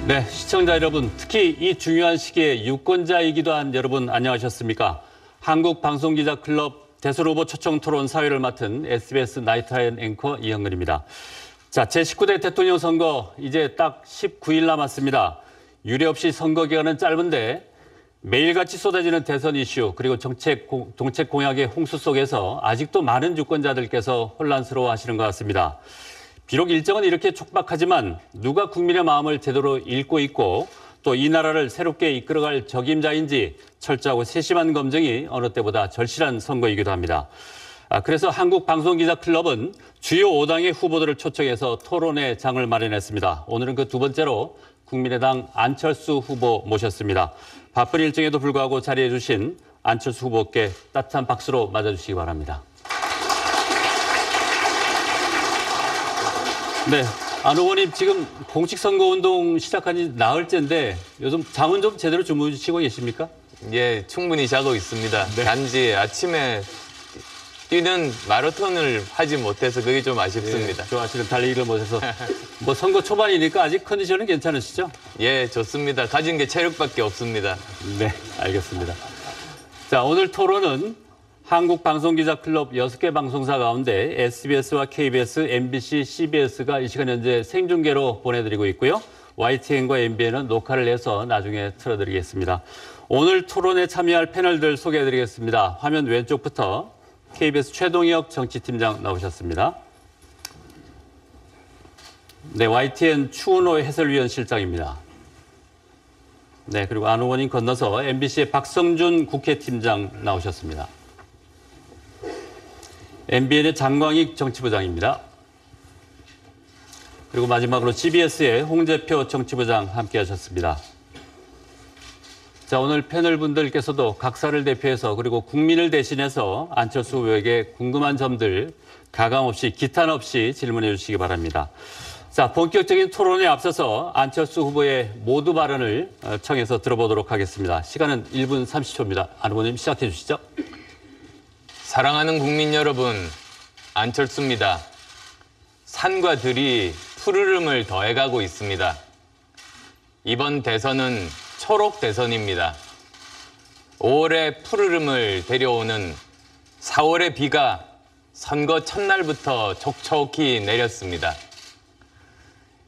네, 시청자 여러분, 특히 이 중요한 시기에 유권자이기도 한 여러분 안녕하셨습니까? 한국방송기자클럽 대선후보 초청토론 사회를 맡은 SBS 나이트하이언 앵커 이형근입니다. 자, 제19대 대통령 선거 이제 딱 19일 남았습니다. 유례 없이 선거 기간은 짧은데 매일같이 쏟아지는 대선 이슈 그리고 정책 공약의 홍수 속에서 아직도 많은 유권자들께서 혼란스러워하시는 것 같습니다. 비록 일정은 이렇게 촉박하지만 누가 국민의 마음을 제대로 읽고 있고 또 이 나라를 새롭게 이끌어갈 적임자인지 철저하고 세심한 검증이 어느 때보다 절실한 선거이기도 합니다. 그래서 한국방송기자클럽은 주요 5당의 후보들을 초청해서 토론의 장을 마련했습니다. 오늘은 그 두 번째로 국민의당 안철수 후보 모셨습니다. 바쁜 일정에도 불구하고 자리해 주신 안철수 후보께 따뜻한 박수로 맞아주시기 바랍니다. 네, 안 의원님 지금 공식 선거운동 시작한 지 나흘째인데 요즘 잠은 좀 제대로 주무시고 계십니까? 예, 충분히 자고 있습니다. 네. 단지 아침에 뛰는 마라톤을 하지 못해서 그게 좀 아쉽습니다. 네, 좋아하시는 달리기를 못해서 뭐 선거 초반이니까 아직 컨디션은 괜찮으시죠? 예, 좋습니다. 가진 게 체력밖에 없습니다. 네, 알겠습니다. 자, 오늘 토론은 한국방송기자클럽 6개 방송사 가운데 SBS와 KBS, MBC, CBS가 이 시간 현재 생중계로 보내드리고 있고요. YTN과 MBN은 녹화를 해서 나중에 틀어드리겠습니다. 오늘 토론에 참여할 패널들 소개해드리겠습니다. 화면 왼쪽부터 KBS 최동혁 정치팀장 나오셨습니다. 네, YTN 추은호 해설위원 실장입니다. 네, 그리고 안 의원님 건너서 MBC의 박성준 국회팀장 나오셨습니다. MBN의 장광익 정치부장입니다. 그리고 마지막으로 CBS의 홍재표 정치부장 함께하셨습니다. 자, 오늘 패널분들께서도 각사를 대표해서 그리고 국민을 대신해서 안철수 후보에게 궁금한 점들 가감 없이 기탄 없이 질문해 주시기 바랍니다. 자, 본격적인 토론에 앞서서 안철수 후보의 모두 발언을 청해서 들어보도록 하겠습니다. 시간은 1분 30초입니다. 안 의원님 시작해 주시죠. 사랑하는 국민 여러분, 안철수입니다. 산과 들이 푸르름을 더해가고 있습니다. 이번 대선은 초록 대선입니다. 5월의 푸르름을 데려오는 4월의 비가 선거 첫날부터 촉촉히 내렸습니다.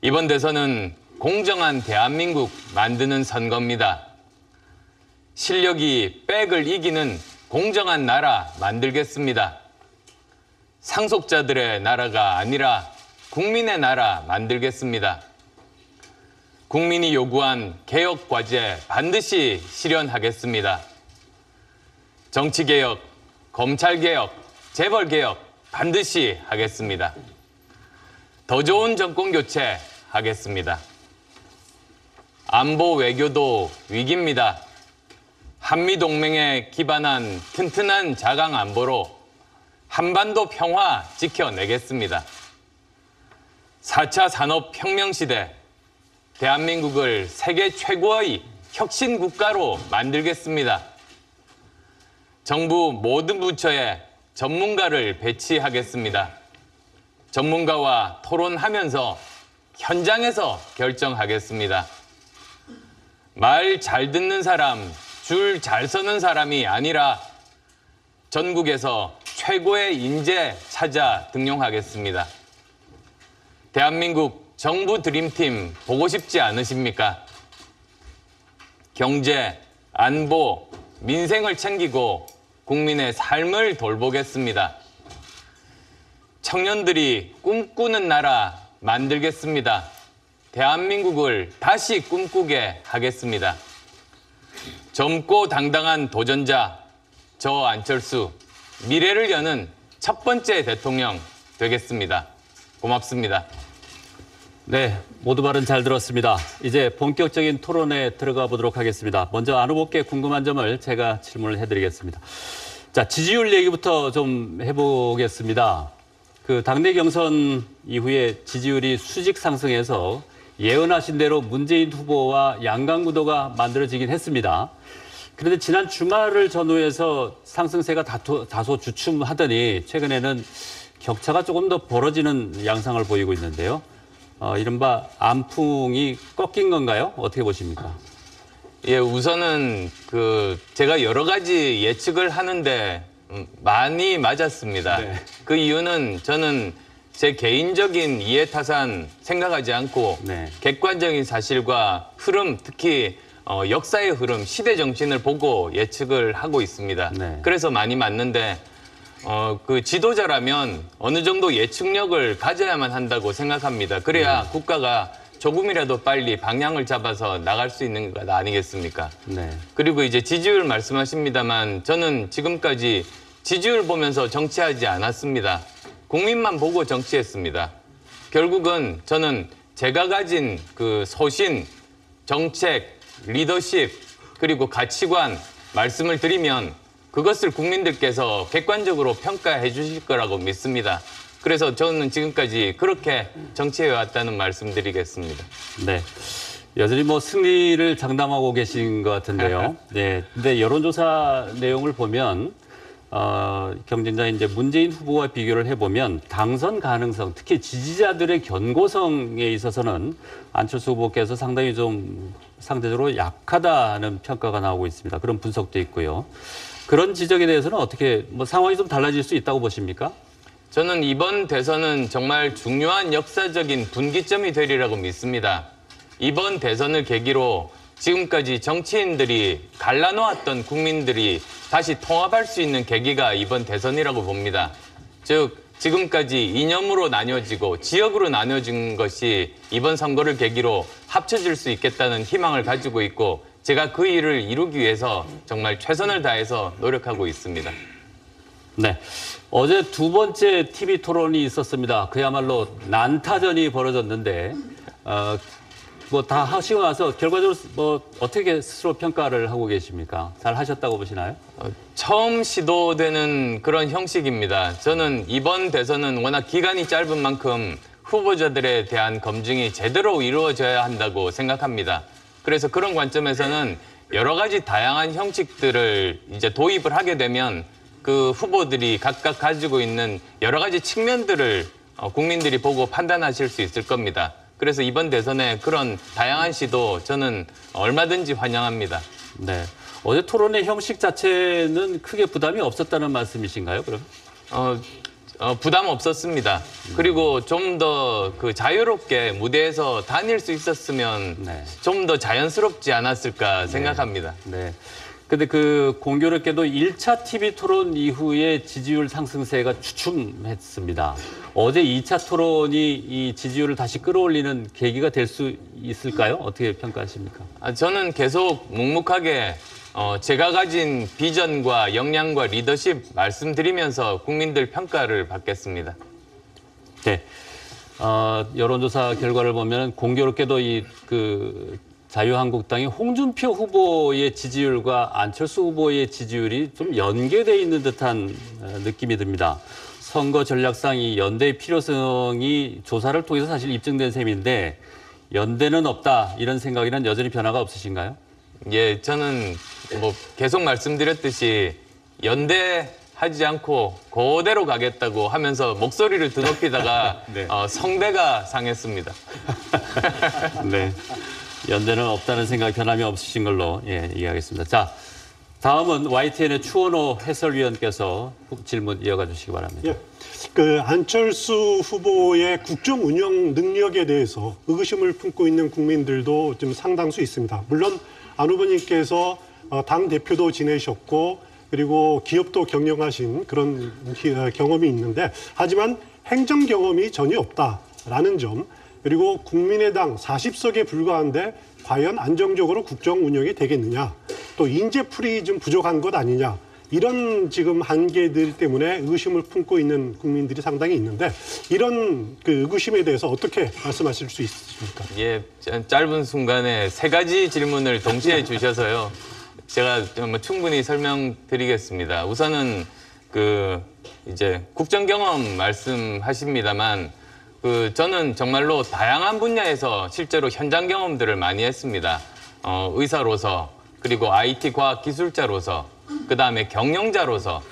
이번 대선은 공정한 대한민국 만드는 선거입니다. 실력이 백을 이기는 공정한 나라 만들겠습니다. 상속자들의 나라가 아니라 국민의 나라 만들겠습니다. 국민이 요구한 개혁 과제 반드시 실현하겠습니다. 정치개혁, 검찰개혁, 재벌개혁 반드시 하겠습니다. 더 좋은 정권교체 하겠습니다. 안보 외교도 위기입니다. 한미동맹에 기반한 튼튼한 자강 안보로 한반도 평화 지켜내겠습니다. 4차 산업혁명 시대, 대한민국을 세계 최고의 혁신 국가로 만들겠습니다. 정부 모든 부처에 전문가를 배치하겠습니다. 전문가와 토론하면서 현장에서 결정하겠습니다. 말 잘 듣는 사람, 줄 잘 서는 사람이 아니라 전국에서 최고의 인재 찾아 등용하겠습니다. 대한민국 정부 드림팀 보고 싶지 않으십니까? 경제, 안보, 민생을 챙기고 국민의 삶을 돌보겠습니다. 청년들이 꿈꾸는 나라 만들겠습니다. 대한민국을 다시 꿈꾸게 하겠습니다. 젊고 당당한 도전자, 저 안철수, 미래를 여는 첫 번째 대통령 되겠습니다. 고맙습니다. 네, 모두 발언 잘 들었습니다. 이제 본격적인 토론에 들어가 보도록 하겠습니다. 먼저 안 후보께 궁금한 점을 제가 질문을 해드리겠습니다. 자, 지지율 얘기부터 좀 해보겠습니다. 그 당내 경선 이후에 지지율이 수직 상승해서 예언하신 대로 문재인 후보와 양강 구도가 만들어지긴 했습니다. 그런데 지난 주말을 전후해서 상승세가 다소 주춤하더니 최근에는 격차가 조금 더 벌어지는 양상을 보이고 있는데요. 이른바 안풍이 꺾인 건가요? 어떻게 보십니까? 예, 우선은 제가 여러 가지 예측을 하는데 많이 맞았습니다. 네. 그 이유는 저는 제 개인적인 이해타산 생각하지 않고 네. 객관적인 사실과 흐름, 특히 역사의 흐름, 시대 정신을 보고 예측을 하고 있습니다. 네. 그래서 많이 맞는데 그 지도자라면 어느 정도 예측력을 가져야만 한다고 생각합니다. 그래야 국가가 조금이라도 빨리 방향을 잡아서 나갈 수 있는 것 아니겠습니까? 네. 그리고 이제 지지율 말씀하십니다만 저는 지금까지 지지율 보면서 정치하지 않았습니다. 국민만 보고 정치했습니다. 결국은 저는 제가 가진 그 소신, 정책, 리더십, 그리고 가치관 말씀을 드리면 그것을 국민들께서 객관적으로 평가해 주실 거라고 믿습니다. 그래서 저는 지금까지 그렇게 정치해 왔다는 말씀드리겠습니다. 네. 여전히 뭐 승리를 장담하고 계신 것 같은데요. 네. 근데 여론조사 내용을 보면 경쟁자인 이제 문재인 후보와 비교를 해보면 당선 가능성, 특히 지지자들의 견고성에 있어서는 안철수 후보께서 상당히 좀 상대적으로 약하다는 평가가 나오고 있습니다. 그런 분석도 있고요. 그런 지적에 대해서는 어떻게 뭐 상황이 좀 달라질 수 있다고 보십니까? 저는 이번 대선은 정말 중요한 역사적인 분기점이 되리라고 믿습니다. 이번 대선을 계기로 지금까지 정치인들이 갈라놓았던 국민들이 다시 통합할 수 있는 계기가 이번 대선이라고 봅니다. 즉 지금까지 이념으로 나뉘어지고 지역으로 나뉘어진 것이 이번 선거를 계기로 합쳐질 수 있겠다는 희망을 가지고 있고 제가 그 일을 이루기 위해서 정말 최선을 다해서 노력하고 있습니다. 네. 어제 두 번째 TV 토론이 있었습니다. 그야말로 난타전이 벌어졌는데, 뭐 다 하시고 나서 결과적으로 뭐 어떻게 스스로 평가를 하고 계십니까? 잘 하셨다고 보시나요? 처음 시도되는 그런 형식입니다. 저는 이번 대선은 워낙 기간이 짧은 만큼 후보자들에 대한 검증이 제대로 이루어져야 한다고 생각합니다. 그래서 그런 관점에서는 여러 가지 다양한 형식들을 이제 도입을 하게 되면 그 후보들이 각각 가지고 있는 여러 가지 측면들을 국민들이 보고 판단하실 수 있을 겁니다. 그래서 이번 대선에 그런 다양한 시도 저는 얼마든지 환영합니다. 네. 어제 토론의 형식 자체는 크게 부담이 없었다는 말씀이신가요, 그럼? 부담 없었습니다. 그리고 좀 더 그 자유롭게 무대에서 다닐 수 있었으면 네. 좀 더 자연스럽지 않았을까 생각합니다. 네. 근데 그 공교롭게도 1차 TV 토론 이후에 지지율 상승세가 주춤했습니다. 어제 2차 토론이 이 지지율을 다시 끌어올리는 계기가 될 수 있을까요? 어떻게 평가하십니까? 저는 계속 묵묵하게 제가 가진 비전과 역량과 리더십 말씀드리면서 국민들 평가를 받겠습니다. 네. 여론조사 결과를 보면 공교롭게도 자유한국당의 홍준표 후보의 지지율과 안철수 후보의 지지율이 좀 연계되어 있는 듯한 느낌이 듭니다. 선거 전략상 이 연대의 필요성이 조사를 통해서 사실 입증된 셈인데 연대는 없다 이런 생각에는 여전히 변화가 없으신가요? 예, 저는 뭐 계속 말씀드렸듯이 연대하지 않고 그대로 가겠다고 하면서 목소리를 드높이다가 네. 성대가 상했습니다. 네. 연대는 없다는 생각이 변함이 없으신 걸로 이해하겠습니다. 자, 다음은 YTN의 추원호 해설위원께서 질문 이어가 주시기 바랍니다. 예, 그 안철수 후보의 국정 운영 능력에 대해서 의구심을 품고 있는 국민들도 좀 상당수 있습니다. 물론 안 후보님께서 당 대표도 지내셨고 그리고 기업도 경영하신 그런 경험이 있는데 하지만 행정 경험이 전혀 없다라는 점 그리고 국민의당 40석에 불과한데 과연 안정적으로 국정 운영이 되겠느냐 또 인재풀이 좀 부족한 것 아니냐 이런 지금 한계들 때문에 의구심을 품고 있는 국민들이 상당히 있는데 이런 그 의구심에 대해서 어떻게 말씀하실 수 있으십니까? 예, 짧은 순간에 세 가지 질문을 동시에 주셔서요. 제가 좀 충분히 설명드리겠습니다. 우선은 이제 국정 경험 말씀하십니다만 저는 정말로 다양한 분야에서 실제로 현장 경험들을 많이 했습니다. 의사로서, 그리고 IT 과학 기술자로서, 그 다음에 경영자로서,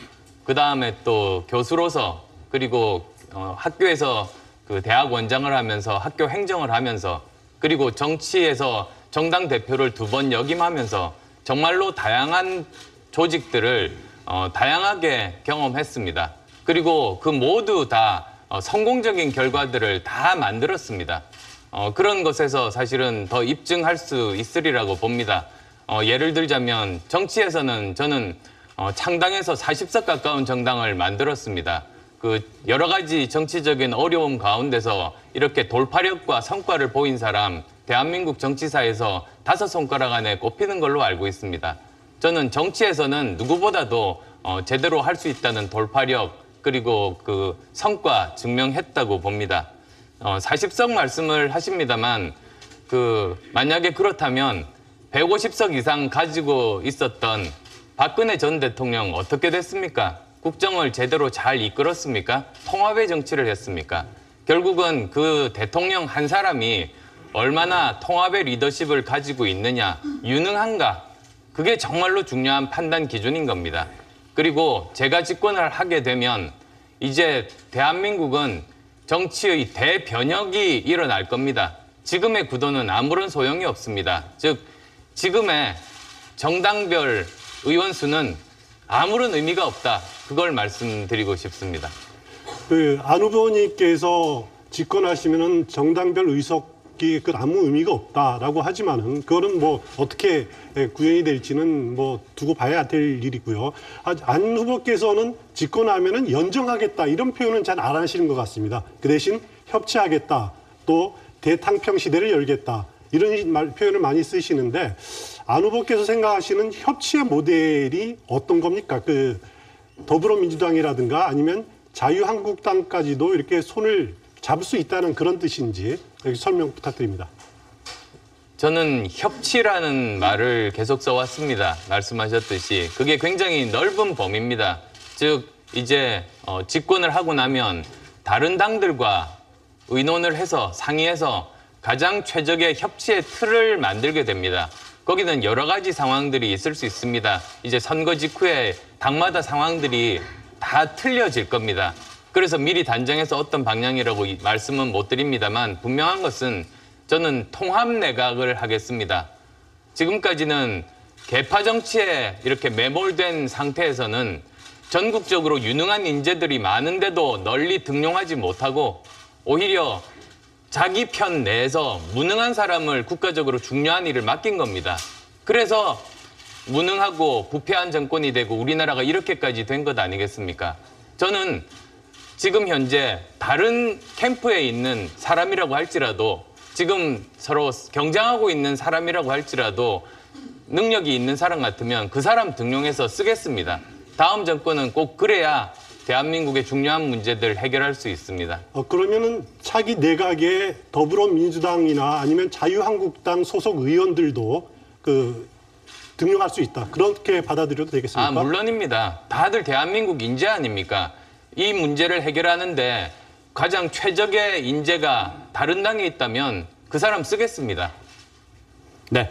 그 다음에 또 교수로서, 그리고 학교에서 그 대학 원장을 하면서 학교 행정을 하면서 그리고 정치에서 정당 대표를 2번 역임하면서 정말로 다양한 조직들을 다양하게 경험했습니다. 그리고 그 모두 다 성공적인 결과들을 다 만들었습니다. 그런 것에서 사실은 더 입증할 수 있으리라고 봅니다. 예를 들자면 정치에서는 저는 창당해서 40석 가까운 정당을 만들었습니다. 그 여러 가지 정치적인 어려움 가운데서 이렇게 돌파력과 성과를 보인 사람 대한민국 정치사에서 5손가락 안에 꼽히는 걸로 알고 있습니다. 저는 정치에서는 누구보다도 제대로 할 수 있다는 돌파력 그리고 그 성과 증명했다고 봅니다. 40석 말씀을 하십니다만 만약에 그렇다면 150석 이상 가지고 있었던 박근혜 전 대통령 어떻게 됐습니까? 국정을 제대로 잘 이끌었습니까? 통합의 정치를 했습니까? 결국은 그 대통령 한 사람이 얼마나 통합의 리더십을 가지고 있느냐, 유능한가? 그게 정말로 중요한 판단 기준인 겁니다. 그리고 제가 집권을 하게 되면 이제 대한민국은 정치의 대변혁이 일어날 겁니다. 지금의 구도는 아무런 소용이 없습니다. 즉, 지금의 정당별 의원 수는 아무런 의미가 없다. 그걸 말씀드리고 싶습니다. 안 후보님께서 집권하시면은 정당별 의석이 아무 의미가 없다라고 하지만은 그거는 뭐 어떻게 구현이 될지는 뭐 두고 봐야 될 일이고요. 안 후보께서는 집권하면은 연정하겠다 이런 표현은 잘 안 하시는 것 같습니다. 그 대신 협치하겠다, 또 대탕평 시대를 열겠다 이런 표현을 많이 쓰시는데 안 후보께서 생각하시는 협치의 모델이 어떤 겁니까? 더불어민주당이라든가 아니면 자유한국당까지도 이렇게 손을 잡을 수 있다는 그런 뜻인지 설명 부탁드립니다. 저는 협치라는 말을 계속 써왔습니다. 말씀하셨듯이 그게 굉장히 넓은 범위입니다. 즉 이제 집권을 하고 나면 다른 당들과 의논을 해서 상의해서 가장 최적의 협치의 틀을 만들게 됩니다. 거기는 여러 가지 상황들이 있을 수 있습니다. 이제 선거 직후에 당마다 상황들이 다 틀려질 겁니다. 그래서 미리 단정해서 어떤 방향이라고 말씀은 못 드립니다만 분명한 것은 저는 통합 내각을 하겠습니다. 지금까지는 계파 정치에 이렇게 매몰된 상태에서는 전국적으로 유능한 인재들이 많은데도 널리 등용하지 못하고 오히려 자기 편 내에서 무능한 사람을 국가적으로 중요한 일을 맡긴 겁니다. 그래서 무능하고 부패한 정권이 되고 우리나라가 이렇게까지 된 것 아니겠습니까? 저는 지금 현재 다른 캠프에 있는 사람이라고 할지라도 지금 서로 경쟁하고 있는 사람이라고 할지라도 능력이 있는 사람 같으면 그 사람 등용해서 쓰겠습니다. 다음 정권은 꼭 그래야 대한민국의 중요한 문제들 해결할 수 있습니다. 그러면은 차기 내각에 더불어민주당이나 아니면 자유한국당 소속 의원들도 등용할 수 있다. 그렇게 받아들여도 되겠습니까? 물론입니다. 다들 대한민국 인재 아닙니까? 이 문제를 해결하는데 가장 최적의 인재가 다른 당에 있다면 그 사람 쓰겠습니다. 네.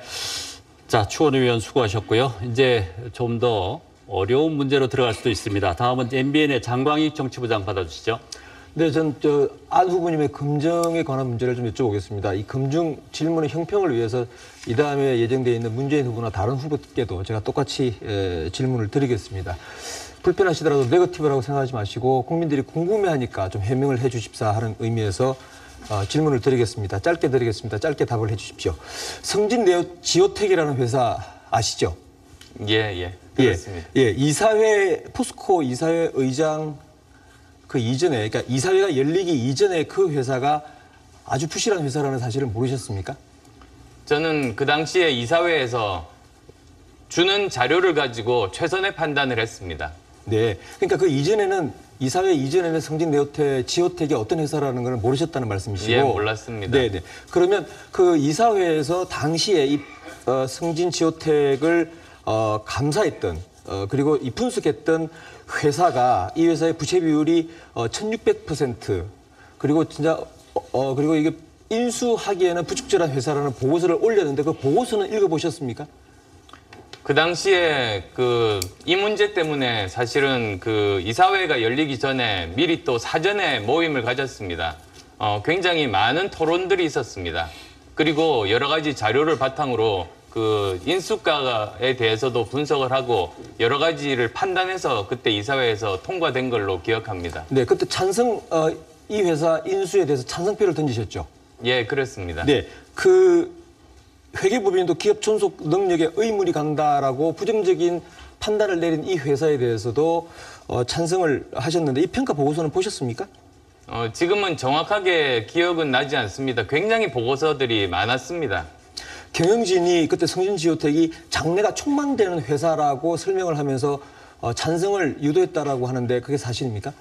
자, 추원의 위원 수고하셨고요. 이제 좀 더 어려운 문제로 들어갈 수도 있습니다. 다음은 MBN의 장광익 정치부장 받아주시죠. 네, 전 안 후보님의 검증에 관한 문제를 좀 여쭤보겠습니다. 이 검증 질문의 형평을 위해서 이 다음에 예정되어 있는 문재인 후보나 다른 후보께도 제가 똑같이 질문을 드리겠습니다. 불편하시더라도 네거티브라고 생각하지 마시고 국민들이 궁금해하니까 좀 해명을 해 주십사 하는 의미에서 질문을 드리겠습니다. 짧게 드리겠습니다. 짧게 답을 해 주십시오. 성진지오텍이라는 회사 아시죠? 예, 그렇습니다. 예, 이사회, 포스코 이사회 의장 그 이전에, 그러니까 이사회가 열리기 이전에 그 회사가 아주 부실한 회사라는 사실을 모르셨습니까? 저는 그 당시에 이사회에서 주는 자료를 가지고 최선의 판단을 했습니다. 네. 그러니까 그 이전에는 이사회 이전에는 지오텍이 어떤 회사라는 걸 모르셨다는 말씀이시고. 예, 몰랐습니다. 네. 그러면 그 이사회에서 당시에 이 성진지오텍을 감사했던 그리고 이 분석했던 회사가 이 회사의 부채 비율이 1600% 그리고 진짜 그리고 이게 인수하기에는 부적절한 회사라는 보고서를 올렸는데 그 보고서는 읽어보셨습니까? 그 당시에 이 문제 때문에 사실은 이사회가 열리기 전에 미리 또 사전에 모임을 가졌습니다. 굉장히 많은 토론들이 있었습니다. 그리고 여러 가지 자료를 바탕으로 그 인수가에 대해서도 분석을 하고 여러 가지를 판단해서 그때 이사회에서 통과된 걸로 기억합니다. 네, 그때 이 회사 인수에 대해서 찬성표를 던지셨죠? 예, 그렇습니다. 네, 그 회계법인도 기업 존속 능력에 의문이 간다라고 부정적인 판단을 내린 이 회사에 대해서도 찬성을 하셨는데 이 평가 보고서는 보셨습니까? 지금은 정확하게 기억은 나지 않습니다. 굉장히 보고서들이 많았습니다. 경영진이 그때 성진지오텍이 장래가 촉망되는 회사라고 설명을 하면서 찬성을 유도했다라고 하는데 그게 사실입니까?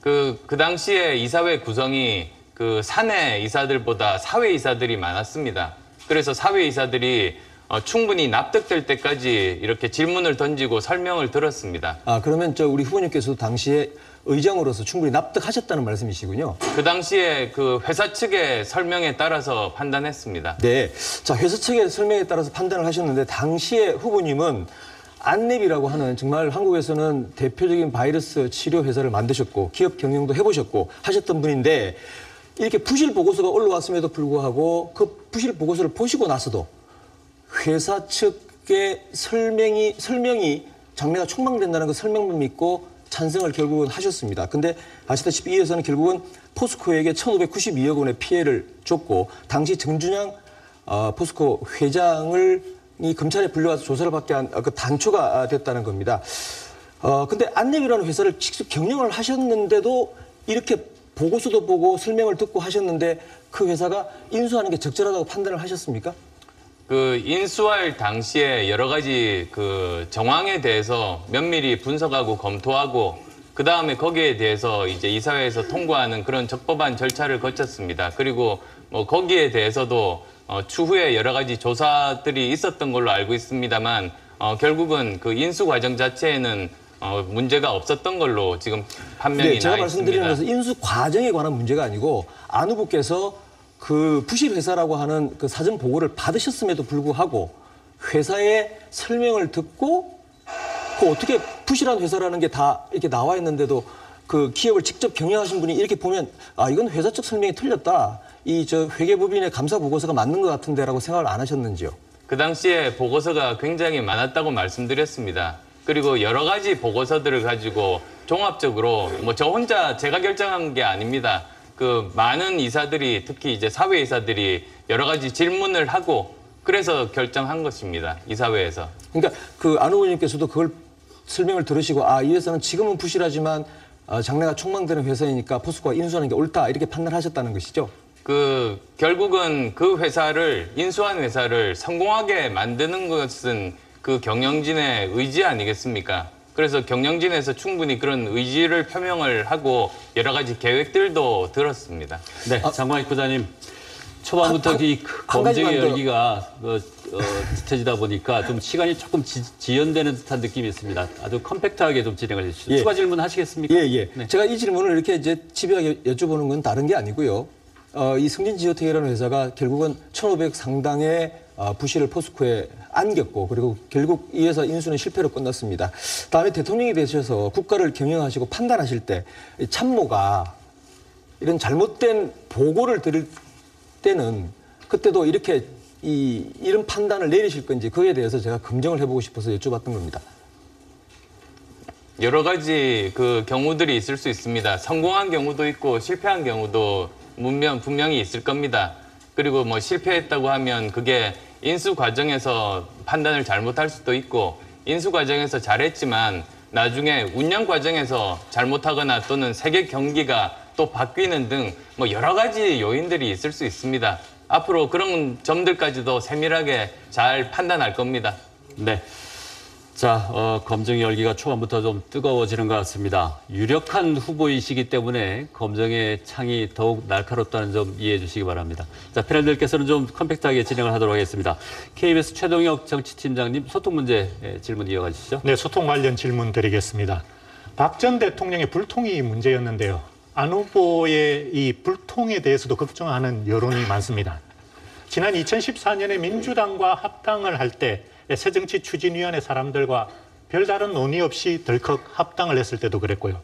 그 당시에 이사회 구성이 그 사내 이사들보다 사회 이사들이 많았습니다. 그래서 사회 이사들이 충분히 납득될 때까지 이렇게 질문을 던지고 설명을 들었습니다. 그러면 우리 후보님께서도 당시에 의장으로서 충분히 납득하셨다는 말씀이시군요. 그 당시에 그 회사 측의 설명에 따라서 판단했습니다. 네. 자, 회사 측의 설명에 따라서 판단을 하셨는데 당시에 후보님은 안랩이라고 하는 정말 한국에서는 대표적인 바이러스 치료 회사를 만드셨고 기업 경영도 해보셨고 하셨던 분인데 이렇게 부실 보고서가 올라왔음에도 불구하고 그 부실 보고서를 보시고 나서도 회사 측의 설명이 장래가 촉망된다는 그 설명만 믿고 찬성을 결국은 하셨습니다. 근데 아시다시피 이 회사는 결국은 포스코에게 1,592억 원의 피해를 줬고 당시 정준양 포스코 회장을 이 검찰에 불려와서 조사를 받게 한 그 단초가 됐다는 겁니다. 근데 안랩이라는 회사를 직접 경영을 하셨는데도 이렇게 보고서도 보고 설명을 듣고 하셨는데 그 회사가 인수하는 게 적절하다고 판단을 하셨습니까? 그 인수할 당시에 여러 가지 그 정황에 대해서 면밀히 분석하고 검토하고 그 다음에 거기에 대해서 이제 이사회에서 통과하는 그런 적법한 절차를 거쳤습니다. 그리고 뭐 거기에 대해서도 추후에 여러 가지 조사들이 있었던 걸로 알고 있습니다만 결국은 그 인수 과정 자체에는 문제가 없었던 걸로 지금 판명이 네, 제가 나 말씀드리는 있습니다. 것은 인수 과정에 관한 문제가 아니고 안 후보께서 그 부실 회사라고 하는 그 사전 보고를 받으셨음에도 불구하고 회사의 설명을 듣고 그 어떻게 부실한 회사라는 게 다 이렇게 나와 있는데도 그 기업을 직접 경영하신 분이 이렇게 보면 이건 회사 측 설명이 틀렸다. 회계법인의 감사 보고서가 맞는 것 같은데라고 생각을 안 하셨는지요? 그 당시에 보고서가 굉장히 많았다고 말씀드렸습니다. 그리고 여러 가지 보고서들을 가지고 종합적으로 뭐 저 혼자 제가 결정한 게 아닙니다. 그 많은 이사들이 특히 이제 사회 이사들이 여러 가지 질문을 하고 그래서 결정한 것입니다. 이사회에서. 그러니까 그 안 후보님께서도 그걸 설명을 들으시고 이 회사는 지금은 부실하지만 장래가 촉망되는 회사이니까 포스코가 인수하는 게 옳다 이렇게 판단하셨다는 것이죠? 결국은 그 회사를 인수한 회사를 성공하게 만드는 것은 그 경영진의 의지 아니겠습니까? 그래서 경영진에서 충분히 그런 의지를 표명을 하고 여러 가지 계획들도 들었습니다. 네, 장광익 부장님. 초반부터 이 한 가지만 검증의 더. 열기가 짙어지다 보니까 좀 시간이 조금 지연되는 듯한 느낌이 있습니다. 아주 컴팩트하게 좀 진행을 해주시죠. 예. 추가 질문 하시겠습니까? 예. 네. 제가 이 질문을 이렇게 이제 집요하게 여쭤보는 건 다른 게 아니고요. 이 성진지오텍이라는 회사가 결국은 1,500 상당의 부실을 포스코에 안겼고 그리고 결국 이 회사 인수는 실패로 끝났습니다. 다음에 대통령이 되셔서 국가를 경영하시고 판단하실 때 참모가 이런 잘못된 보고를 드릴 때는 그때도 이렇게 이런 판단을 내리실 건지 그에 대해서 제가 검증을 해보고 싶어서 여쭤봤던 겁니다. 여러 가지 그 경우들이 있을 수 있습니다. 성공한 경우도 있고 실패한 경우도 분명히 있을 겁니다. 그리고 뭐 실패했다고 하면 그게 인수 과정에서 판단을 잘못할 수도 있고 인수 과정에서 잘했지만 나중에 운영 과정에서 잘못하거나 또는 세계 경기가 또 바뀌는 등 뭐 여러 가지 요인들이 있을 수 있습니다. 앞으로 그런 점들까지도 세밀하게 잘 판단할 겁니다. 네. 자, 검증의 열기가 초반부터 좀 뜨거워지는 것 같습니다. 유력한 후보이시기 때문에 검증의 창이 더욱 날카롭다는 점 이해해 주시기 바랍니다. 자, 패널들께서는 좀 컴팩트하게 진행을 하도록 하겠습니다. KBS 최동혁 정치팀장님 소통 문제 질문 이어가 주시죠. 네, 소통 관련 질문 드리겠습니다. 박 전 대통령의 불통이 문제였는데요. 안 후보의 이 불통에 대해서도 걱정하는 여론이 많습니다. 지난 2014년에 민주당과 합당을 할 때 새정치추진위원회 사람들과 별다른 논의 없이 덜컥 합당을 했을 때도 그랬고요.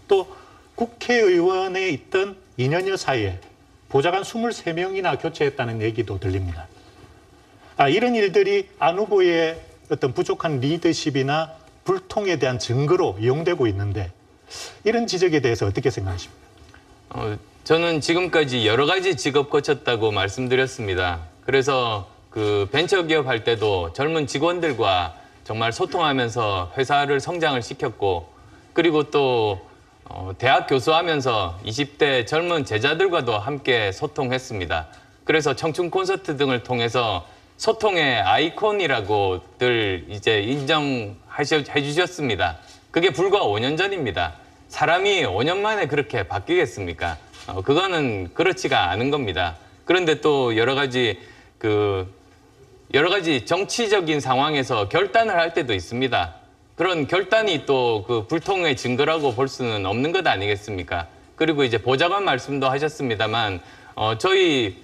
또 국회의원에 있던 2년여 사이에 보좌관 23명이나 교체했다는 얘기도 들립니다. 이런 일들이 안 후보의 어떤 부족한 리더십이나 불통에 대한 증거로 이용되고 있는데 이런 지적에 대해서 어떻게 생각하십니까? 저는 지금까지 여러 가지 직업 거쳤다고 말씀드렸습니다. 그래서 그 벤처기업 할 때도 젊은 직원들과 정말 소통하면서 회사를 성장을 시켰고, 그리고 또 대학 교수하면서 20대 젊은 제자들과도 함께 소통했습니다. 그래서 청춘 콘서트 등을 통해서 소통의 아이콘이라고들 이제 인정해 주셨습니다. 그게 불과 5년 전입니다. 사람이 5년 만에 그렇게 바뀌겠습니까? 그거는 그렇지가 않은 겁니다. 그런데 또 여러 가지 정치적인 상황에서 결단을 할 때도 있습니다. 그런 결단이 또 그 불통의 증거라고 볼 수는 없는 것 아니겠습니까? 그리고 이제 보좌관 말씀도 하셨습니다만, 저희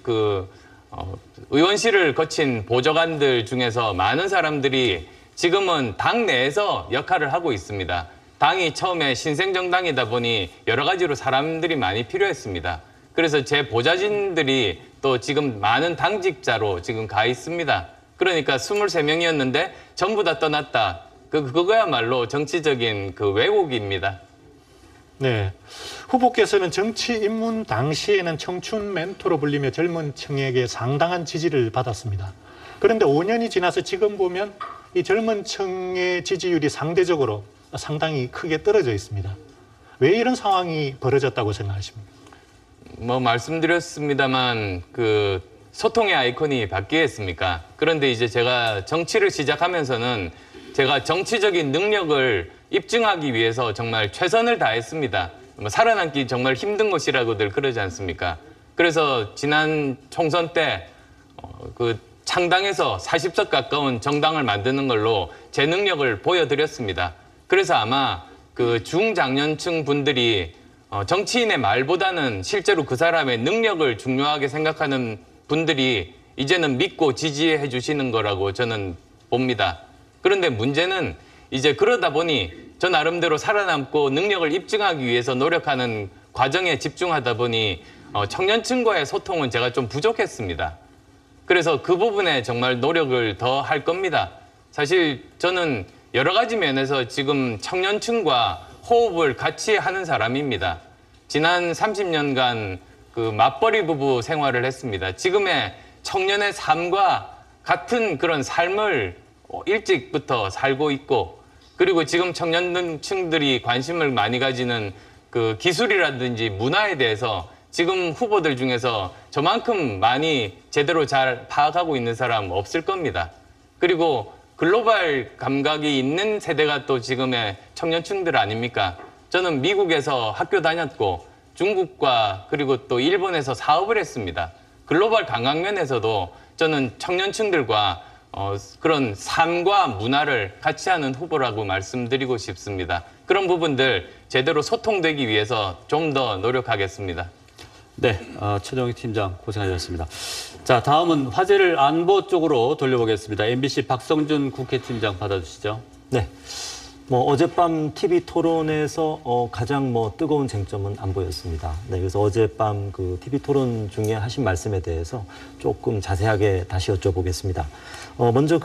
의원실을 거친 보좌관들 중에서 많은 사람들이 지금은 당 내에서 역할을 하고 있습니다. 당이 처음에 신생정당이다 보니 여러 가지로 사람들이 많이 필요했습니다. 그래서 제 보좌진들이 또 지금 많은 당직자로 지금 가 있습니다. 그러니까 23명이었는데 전부 다 떠났다. 그거야말로 정치적인 왜곡입니다. 네. 후보께서는 정치 입문 당시에는 청춘 멘토로 불리며 젊은 층에게 상당한 지지를 받았습니다. 그런데 5년이 지나서 지금 보면 이 젊은 층의 지지율이 상대적으로 상당히 크게 떨어져 있습니다. 왜 이런 상황이 벌어졌다고 생각하십니까? 말씀드렸습니다만 소통의 아이콘이 바뀌겠습니까? 그런데 이제 제가 정치를 시작하면서는 제가 정치적인 능력을 입증하기 위해서 정말 최선을 다했습니다. 살아남기 정말 힘든 것이라고들 그러지 않습니까? 그래서 지난 총선 때 창당해서 40석 가까운 정당을 만드는 걸로 제 능력을 보여드렸습니다. 그래서 아마 중장년층 분들이 정치인의 말보다는 실제로 그 사람의 능력을 중요하게 생각하는 분들이 이제는 믿고 지지해 주시는 거라고 저는 봅니다. 그런데 문제는 이제 그러다 보니 저 나름대로 살아남고 능력을 입증하기 위해서 노력하는 과정에 집중하다 보니 청년층과의 소통은 제가 좀 부족했습니다. 그래서 그 부분에 정말 노력을 더 할 겁니다. 사실 저는 여러 가지 면에서 지금 청년층과 호흡을 같이 하는 사람입니다. 지난 30년간 맞벌이 부부 생활을 했습니다. 지금의 청년의 삶과 같은 그런 삶을 일찍부터 살고 있고, 그리고 지금 청년층들이 관심을 많이 가지는 기술이라든지 문화에 대해서 지금 후보들 중에서 저만큼 많이 제대로 잘 파악하고 있는 사람 없을 겁니다. 그리고 글로벌 감각이 있는 세대가 또 지금의 청년층들 아닙니까? 저는 미국에서 학교 다녔고 중국과 그리고 또 일본에서 사업을 했습니다. 글로벌 감각면에서도 저는 청년층들과 그런 삶과 문화를 같이 하는 후보라고 말씀드리고 싶습니다. 그런 부분들 제대로 소통되기 위해서 좀 더 노력하겠습니다. 네, 최정희 팀장 고생하셨습니다. 자, 다음은 화제를 안보 쪽으로 돌려보겠습니다. MBC 박성준 국회팀장 받아주시죠. 네. 어젯밤 TV 토론에서 가장 뜨거운 쟁점은 안보였습니다. 네, 그래서 어젯밤 TV 토론 중에 하신 말씀에 대해서 조금 자세하게 다시 여쭤보겠습니다. 먼저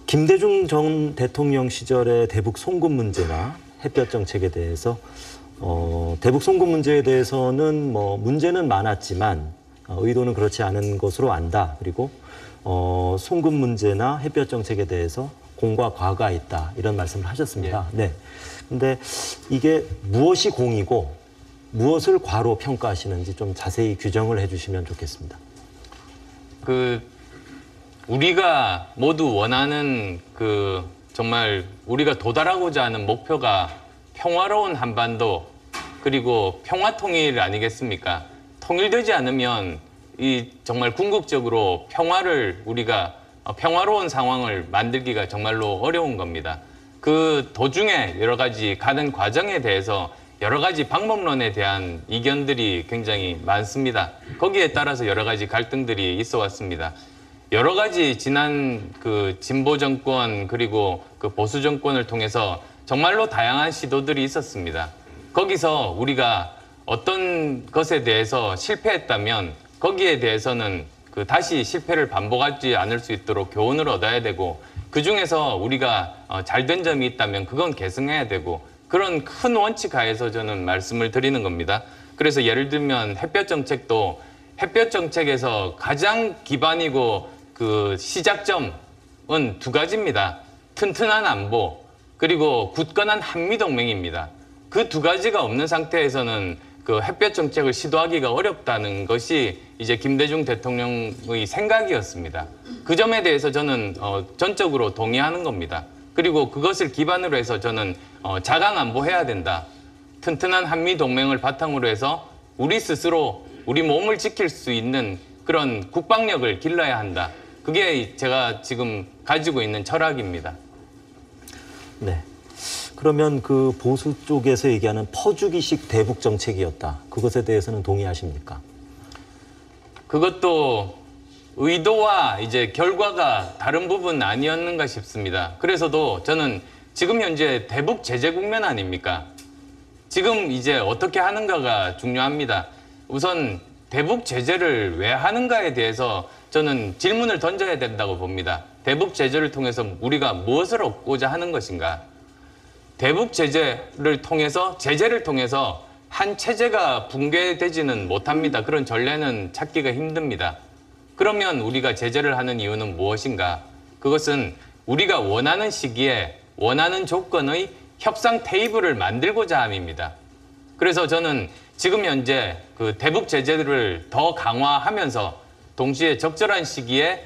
김대중 전 대통령 시절의 대북 송금 문제나 햇볕 정책에 대해서 대북 송금 문제에 대해서는 문제는 많았지만 의도는 그렇지 않은 것으로 안다. 그리고 송금 문제나 햇볕 정책에 대해서 공과 과가 있다. 이런 말씀을 하셨습니다. 네. 근데 이게 무엇이 공이고 무엇을 과로 평가하시는지 좀 자세히 규정을 해주시면 좋겠습니다. 우리가 모두 원하는 정말 우리가 도달하고자 하는 목표가 평화로운 한반도 그리고 평화통일 아니겠습니까? 통일되지 않으면 정말 궁극적으로 우리가 평화로운 상황을 만들기가 정말로 어려운 겁니다. 그 도중에 여러 가지 가는 과정에 대해서 여러 가지 방법론에 대한 이견들이 굉장히 많습니다. 거기에 따라서 여러 가지 갈등들이 있어 왔습니다. 여러 가지 지난 진보 정권 그리고 보수 정권을 통해서 정말로 다양한 시도들이 있었습니다. 거기서 우리가 어떤 것에 대해서 실패했다면 거기에 대해서는 다시 실패를 반복하지 않을 수 있도록 교훈을 얻어야 되고, 그중에서 우리가 잘된 점이 있다면 그건 계승해야 되고, 그런 큰 원칙 하에서 저는 말씀을 드리는 겁니다. 그래서 예를 들면 햇볕 정책도 햇볕 정책에서 가장 기반이고 그 시작점은 두 가지입니다. 튼튼한 안보, 그리고 굳건한 한미동맹입니다. 그 두 가지가 없는 상태에서는 그 햇볕 정책을 시도하기가 어렵다는 것이 이제 김대중 대통령의 생각이었습니다. 그 점에 대해서 저는 전적으로 동의하는 겁니다. 그리고 그것을 기반으로 해서 저는 자강 안보해야 된다. 튼튼한 한미 동맹을 바탕으로 해서 우리 스스로 우리 몸을 지킬 수 있는 그런 국방력을 길러야 한다. 그게 제가 지금 가지고 있는 철학입니다. 네. 그러면 그 보수 쪽에서 얘기하는 퍼주기식 대북 정책이었다. 그것에 대해서는 동의하십니까? 그것도 의도와 이제 결과가 다른 부분 아니었는가 싶습니다. 그래서도 저는 지금 현재 대북 제재 국면 아닙니까? 지금 이제 어떻게 하는가가 중요합니다. 우선 대북 제재를 왜 하는가에 대해서 저는 질문을 던져야 된다고 봅니다. 대북 제재를 통해서 우리가 무엇을 얻고자 하는 것인가? 대북 제재를 통해서 한 체제가 붕괴되지는 못합니다. 그런 전례는 찾기가 힘듭니다. 그러면 우리가 제재를 하는 이유는 무엇인가? 그것은 우리가 원하는 시기에 원하는 조건의 협상 테이블을 만들고자 함입니다. 그래서 저는 지금 현재 그 대북 제재를 더 강화하면서 동시에 적절한 시기에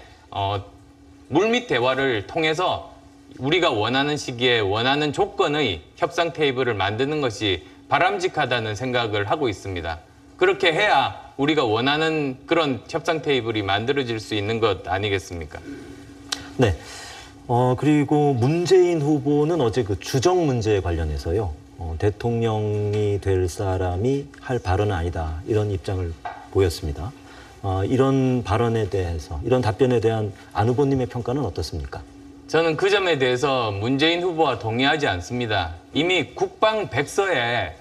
물밑 대화를 통해서 우리가 원하는 시기에 원하는 조건의 협상 테이블을 만드는 것이 바람직하다는 생각을 하고 있습니다. 그렇게 해야 우리가 원하는 그런 협상 테이블이 만들어질 수 있는 것 아니겠습니까? 네. 그리고 문재인 후보는 어제 그 주정 문제에 관련해서요. 대통령이 될 사람이 할 발언은 아니다. 이런 입장을 보였습니다. 이런 발언에 대해서, 이런 답변에 대한 안 후보님의 평가는 어떻습니까? 저는 그 점에 대해서 문재인 후보와 동의하지 않습니다. 이미 국방 백서에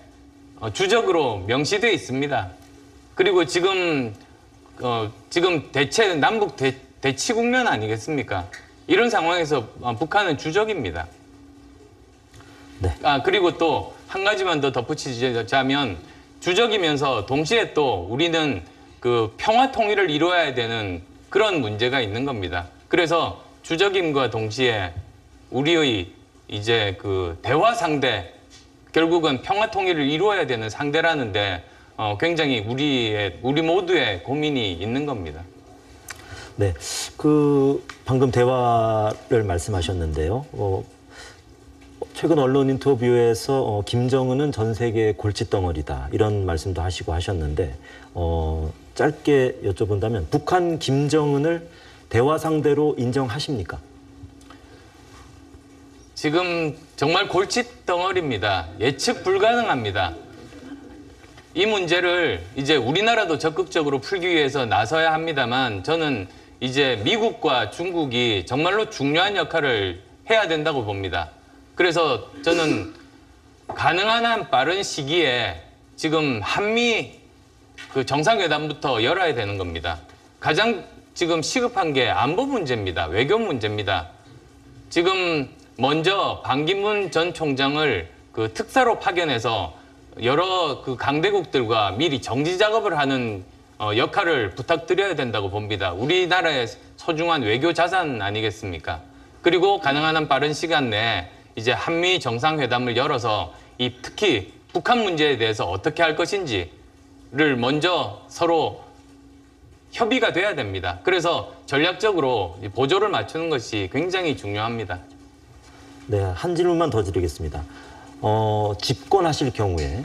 주적으로 명시되어 있습니다. 그리고 지금 남북 대치 국면 아니겠습니까? 이런 상황에서 북한은 주적입니다. 네. 그리고 또 한 가지만 더 덧붙이자면 주적이면서 동시에 또 우리는 그 평화 통일을 이루어야 되는 그런 문제가 있는 겁니다. 그래서 주적임과 동시에 우리의 이제 그 대화 상대, 결국은 평화 통일을 이루어야 되는 상대라는데 굉장히 우리 모두의 고민이 있는 겁니다. 네. 방금 대화를 말씀하셨는데요. 최근 언론 인터뷰에서 김정은은 전 세계의 골칫덩어리다. 이런 말씀도 하셨는데, 짧게 여쭤본다면 북한 김정은을 대화 상대로 인정하십니까? 지금 정말 골칫덩어리입니다. 예측 불가능합니다. 이 문제를 이제 우리나라도 적극적으로 풀기 위해서 나서야 합니다만, 저는 이제 미국과 중국이 정말로 중요한 역할을 해야 된다고 봅니다. 그래서 저는 가능한 한 빠른 시기에 지금 한미 그 정상회담부터 열어야 되는 겁니다. 가장 지금 시급한 게 안보 문제입니다. 외교 문제입니다. 지금 먼저 반기문 전 총장을 그 특사로 파견해서 여러 그 강대국들과 미리 정지 작업을 하는 역할을 부탁드려야 된다고 봅니다. 우리나라의 소중한 외교 자산 아니겠습니까? 그리고 가능한 한 빠른 시간 내에 이제 한미 정상회담을 열어서 특히 북한 문제에 대해서 어떻게 할 것인지를 먼저 서로 협의가 돼야 됩니다. 그래서 전략적으로 보조를 맞추는 것이 굉장히 중요합니다. 네, 한 질문만 더 드리겠습니다. 집권하실 경우에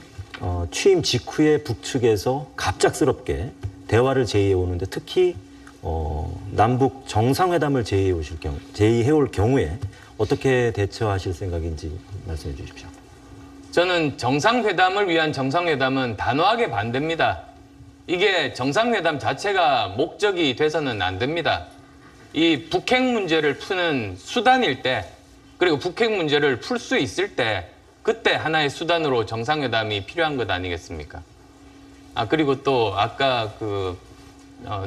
취임 직후에 북측에서 갑작스럽게 대화를 제의해 오는데, 특히 남북 정상회담을 제의해 올 경우에 어떻게 대처하실 생각인지 말씀해 주십시오. 저는 정상회담을 위한 정상회담은 단호하게 반대입니다. 이게 정상회담 자체가 목적이 돼서는 안 됩니다. 이 북핵 문제를 푸는 수단일 때, 그리고 북핵 문제를 풀 수 있을 때, 그때 하나의 수단으로 정상회담이 필요한 것 아니겠습니까? 그리고 또 아까 그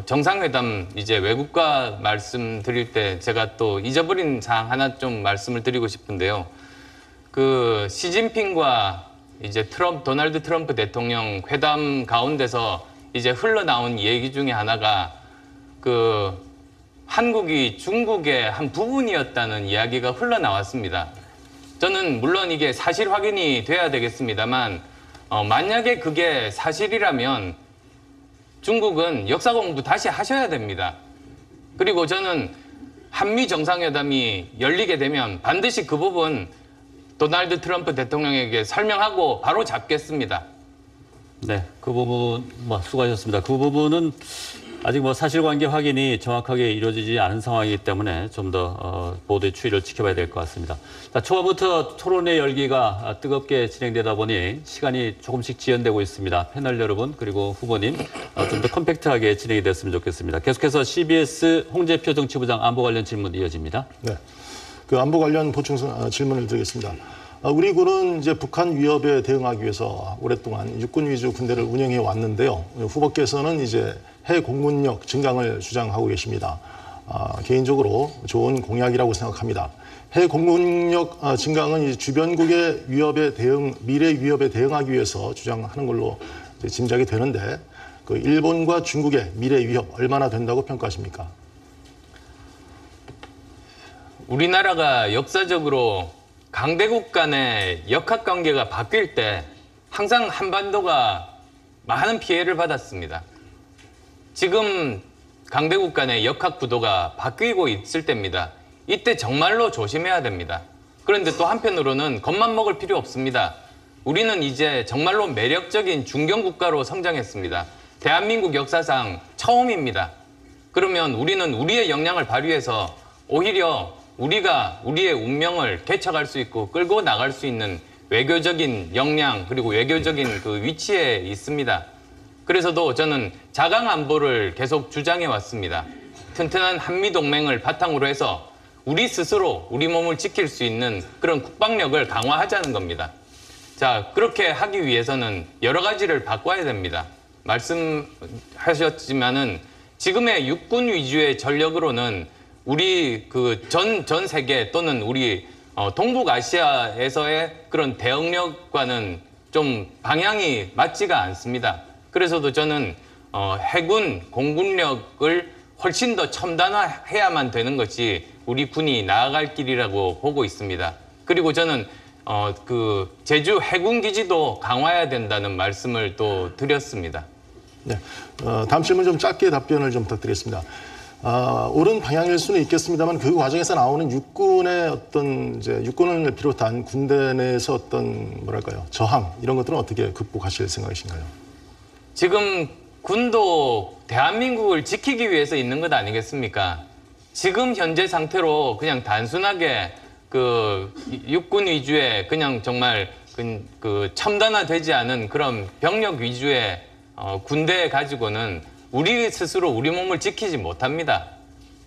정상회담 이제 외국과 말씀드릴 때 제가 또 잊어버린 사항 하나 좀 말씀을 드리고 싶은데요. 그 시진핑과 이제 도널드 트럼프 대통령 회담 가운데서 이제 흘러나온 얘기 중에 하나가 그 한국이 중국의 한 부분이었다는 이야기가 흘러나왔습니다. 저는 물론 이게 사실 확인이 돼야 되겠습니다만 만약에 그게 사실이라면 중국은 역사 공부 다시 하셔야 됩니다. 그리고 저는 한미 정상회담이 열리게 되면 반드시 그 부분 도널드 트럼프 대통령에게 설명하고 바로 잡겠습니다. 네, 그 부분 수고하셨습니다. 그 부분은 아직 사실관계 확인이 정확하게 이루어지지 않은 상황이기 때문에 좀 더 보도의 추이를 지켜봐야 될 것 같습니다. 자, 초반부터 토론의 열기가 뜨겁게 진행되다 보니 시간이 조금씩 지연되고 있습니다. 패널 여러분 그리고 후보님 좀 더 컴팩트하게 진행이 됐으면 좋겠습니다. 계속해서 CBS 홍재표 정치부장 안보 관련 질문 이어집니다. 네, 그 안보 관련 보충 질문을 드리겠습니다. 우리 군은 이제 북한 위협에 대응하기 위해서 오랫동안 육군 위주 군대를 운영해 왔는데요. 후보께서는 이제 해 공군력 증강을 주장하고 계십니다. 개인적으로 좋은 공약이라고 생각합니다. 해 공군력 증강은 이제 주변국의 위협에 미래 위협에 대응하기 위해서 주장하는 걸로 이제 짐작이 되는데, 그 일본과 중국의 미래 위협 얼마나 된다고 평가하십니까? 우리나라가 역사적으로 강대국 간의 역학관계가 바뀔 때 항상 한반도가 많은 피해를 받았습니다. 지금 강대국 간의 역학 구도가 바뀌고 있을 때입니다. 이때 정말로 조심해야 됩니다. 그런데 또 한편으로는 겁만 먹을 필요 없습니다. 우리는 이제 정말로 매력적인 중견국가로 성장했습니다. 대한민국 역사상 처음입니다. 그러면 우리는 우리의 역량을 발휘해서 오히려 우리가 우리의 운명을 개척할 수 있고 끌고 나갈 수 있는 외교적인 역량 그리고 외교적인 그 위치에 있습니다. 그래서도 저는 자강 안보를 계속 주장해 왔습니다. 튼튼한 한미동맹을 바탕으로 해서 우리 스스로 우리 몸을 지킬 수 있는 그런 국방력을 강화하자는 겁니다. 자, 그렇게 하기 위해서는 여러 가지를 바꿔야 됩니다. 말씀하셨지만은 지금의 육군 위주의 전력으로는 우리 그 전 세계 또는 우리 동북아시아에서의 그런 대응력과는 좀 방향이 맞지가 않습니다. 그래서도 저는 해군 공군력을 훨씬 더 첨단화해야만 되는 것이 우리 군이 나아갈 길이라고 보고 있습니다. 그리고 저는 그 제주 해군기지도 강화해야 된다는 말씀을 또 드렸습니다. 네, 다음 질문 좀 짧게 답변을 좀 부탁드리겠습니다. 옳은 방향일 수는 있겠습니다만 그 과정에서 나오는 육군의 어떤 이제 육군을 비롯한 군대 내에서 어떤 뭐랄까요 저항 이런 것들은 어떻게 극복하실 생각이신가요? 지금 군도 대한민국을 지키기 위해서 있는 것 아니겠습니까? 지금 현재 상태로 그냥 단순하게 그 육군 위주의 그냥 정말 그 첨단화되지 않은 그런 병력 위주의 군대 가지고는 우리 스스로 우리 몸을 지키지 못합니다.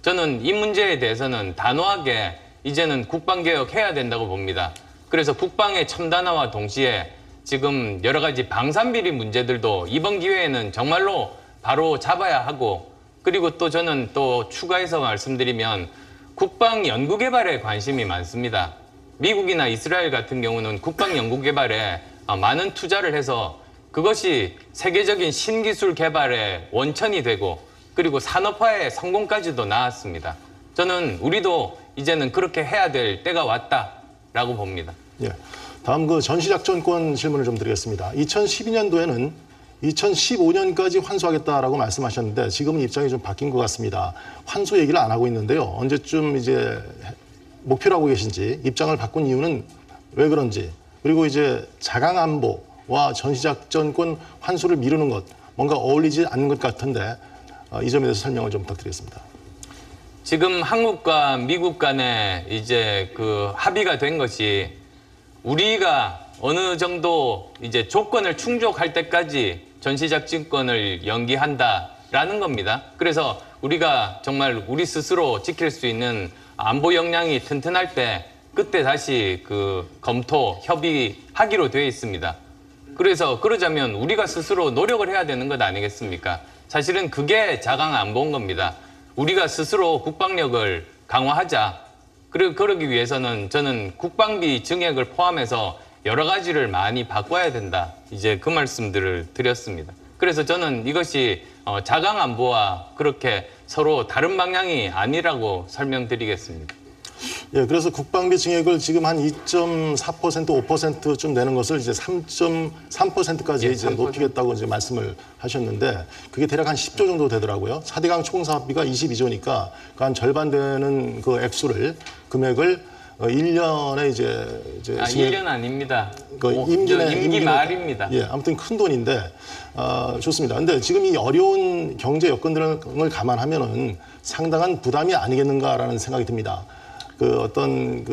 저는 이 문제에 대해서는 단호하게 이제는 국방개혁해야 된다고 봅니다. 그래서 국방의 첨단화와 동시에 지금 여러 가지 방산비리 문제들도 이번 기회에는 정말로 바로 잡아야 하고, 그리고 또 저는 또 추가해서 말씀드리면 국방 연구개발에 관심이 많습니다. 미국이나 이스라엘 같은 경우는 국방 연구개발에 많은 투자를 해서 그것이 세계적인 신기술 개발의 원천이 되고 그리고 산업화의 성공까지도 나왔습니다. 저는 우리도 이제는 그렇게 해야 될 때가 왔다라고 봅니다. 예. 다음 그 전시작전권 질문을 좀 드리겠습니다. 2012년도에는 2015년까지 환수하겠다라고 말씀하셨는데 지금은 입장이 좀 바뀐 것 같습니다. 환수 얘기를 안 하고 있는데요. 언제쯤 이제 목표로 하고 계신지, 입장을 바꾼 이유는 왜 그런지, 그리고 이제 자강안보와 전시작전권 환수를 미루는 것, 뭔가 어울리지 않는 것 같은데 이 점에 대해서 설명을 좀 부탁드리겠습니다. 지금 한국과 미국 간에 이제 그 합의가 된 것이 우리가 어느 정도 이제 조건을 충족할 때까지 전시작전권을 연기한다라는 겁니다. 그래서 우리가 정말 우리 스스로 지킬 수 있는 안보 역량이 튼튼할 때 그때 다시 그 검토, 협의하기로 되어 있습니다. 그래서 그러자면 우리가 스스로 노력을 해야 되는 것 아니겠습니까? 사실은 그게 자강 안보인 겁니다. 우리가 스스로 국방력을 강화하자. 그리고 그러기 위해서는 저는 국방비 증액을 포함해서 여러 가지를 많이 바꿔야 된다. 이제 그 말씀들을 드렸습니다. 그래서 저는 이것이 자강 안보와 그렇게 서로 다른 방향이 아니라고 설명드리겠습니다. 예, 그래서 국방비 증액을 지금 한 2.4%, 5%쯤 내는 것을 이제 3.3%까지 예, 이제 3%. 높이겠다고 이제 말씀을 하셨는데 그게 대략 한 10조 정도 되더라고요. 4대강 총사업비가 22조니까 그 한 절반 되는 그 액수를 금액을 1년에 이제 1년 아닙니다. 그 임기 말입니다. 예, 아무튼 큰 돈인데 좋습니다. 근데 지금 이 어려운 경제 여건들을 감안하면은 상당한 부담이 아니겠는가라는 생각이 듭니다. 그 어떤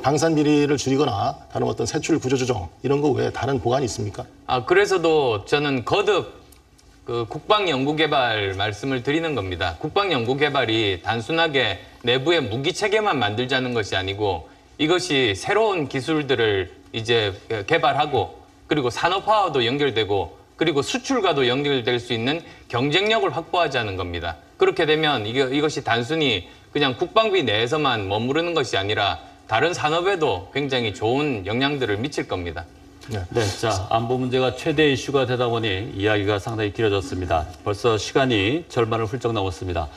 방산 비리를 줄이거나 다른 어떤 세출 구조 조정 이런 거 외에 다른 보완이 있습니까? 그래서도 저는 거듭 그 국방연구개발 말씀을 드리는 겁니다. 국방연구개발이 단순하게 내부의 무기 체계만 만들자는 것이 아니고 이것이 새로운 기술들을 이제 개발하고 그리고 산업화와도 연결되고 그리고 수출과도 연결될 수 있는 경쟁력을 확보하자는 겁니다. 그렇게 되면 이것이 단순히 그냥 국방비 내에서만 머무르는 것이 아니라 다른 산업에도 굉장히 좋은 영향들을 미칠 겁니다. 네, 자, 안보 문제가 최대 이슈가 되다 보니 이야기가 상당히 길어졌습니다. 벌써 시간이 절반을 훌쩍 넘었습니다.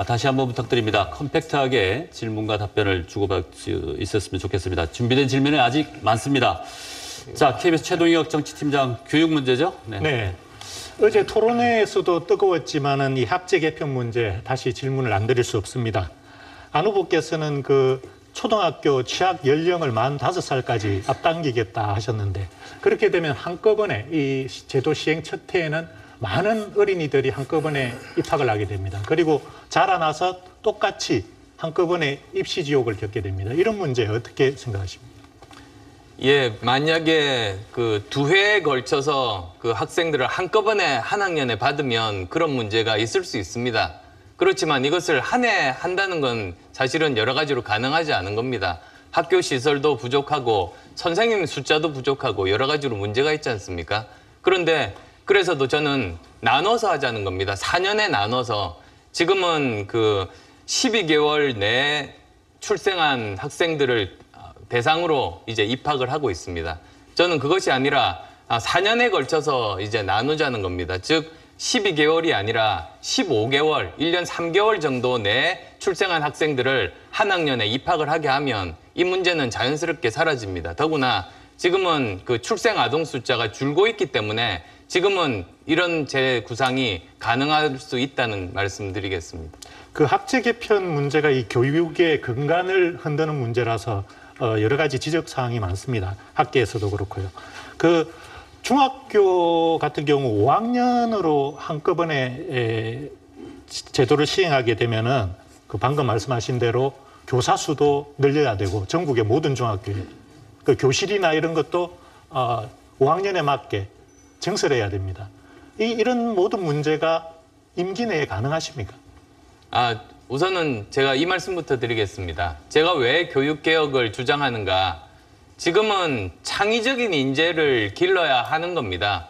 다시 한번 부탁드립니다. 컴팩트하게 질문과 답변을 주고받을 수 있었으면 좋겠습니다. 준비된 질문이 아직 많습니다. 자, KBS 최동혁 정치팀장, 교육 문제죠? 네. 어제 토론회에서도 뜨거웠지만은 이 학제 개편 문제 다시 질문을 안 드릴 수 없습니다. 안 후보께서는 그 초등학교 취학 연령을 45살까지 앞당기겠다 하셨는데 그렇게 되면 한꺼번에 이 제도 시행 첫 해에는 많은 어린이들이 한꺼번에 입학을 하게 됩니다. 그리고 자라나서 똑같이 한꺼번에 입시 지옥을 겪게 됩니다. 이런 문제 어떻게 생각하십니까? 예, 만약에 그 2회에 걸쳐서 그 학생들을 한꺼번에 한 학년에 받으면 그런 문제가 있을 수 있습니다. 그렇지만 이것을 한 해 한다는 건 사실은 여러 가지로 가능하지 않은 겁니다. 학교 시설도 부족하고 선생님 숫자도 부족하고 여러 가지로 문제가 있지 않습니까? 그런데 그래서도 저는 나눠서 하자는 겁니다. 4년에 나눠서 지금은 그 12개월 내에 출생한 학생들을 대상으로 이제 입학을 하고 있습니다. 저는 그것이 아니라 4년에 걸쳐서 이제 나누자는 겁니다. 즉 12개월이 아니라 15개월, 1년 3개월 정도 내에 출생한 학생들을 한 학년에 입학을 하게 하면 이 문제는 자연스럽게 사라집니다. 더구나 지금은 그 출생 아동 숫자가 줄고 있기 때문에 지금은 이런 재구상이 가능할 수 있다는 말씀드리겠습니다. 그 학제 개편 문제가 이 교육의 근간을 흔드는 문제라서 여러 가지 지적 사항이 많습니다. 학계에서도 그렇고요. 그 중학교 같은 경우 5학년으로 한꺼번에 제도를 시행하게 되면은 그 방금 말씀하신 대로 교사 수도 늘려야 되고 전국의 모든 중학교에 그 교실이나 이런 것도 5학년에 맞게 증설해야 됩니다. 이런 모든 문제가 임기 내에 가능하십니까? 우선은 제가 이 말씀부터 드리겠습니다. 제가 왜 교육개혁을 주장하는가? 지금은 창의적인 인재를 길러야 하는 겁니다.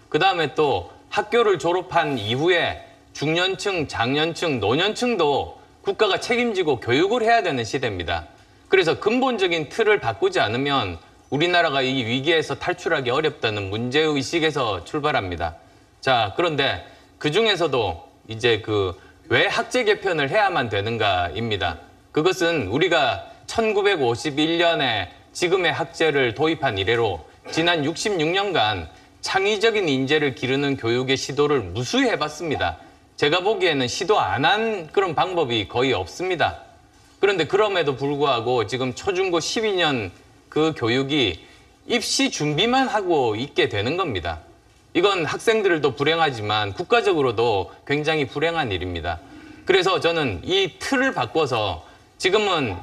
그 다음에 또 학교를 졸업한 이후에 중년층, 장년층, 노년층도 국가가 책임지고 교육을 해야 되는 시대입니다. 그래서 근본적인 틀을 바꾸지 않으면 우리나라가 이 위기에서 탈출하기 어렵다는 문제의식에서 출발합니다. 자, 그런데 그 중에서도 이제 왜 학제 개편을 해야만 되는가입니다. 그것은 우리가 1951년에 지금의 학제를 도입한 이래로 지난 66년간 창의적인 인재를 기르는 교육의 시도를 무수히 해봤습니다. 제가 보기에는 시도 안 한 그런 방법이 거의 없습니다. 그런데 그럼에도 불구하고 지금 초중고 12년 그 교육이 입시 준비만 하고 있게 되는 겁니다. 이건 학생들도 불행하지만 국가적으로도 굉장히 불행한 일입니다. 그래서 저는 이 틀을 바꿔서 지금은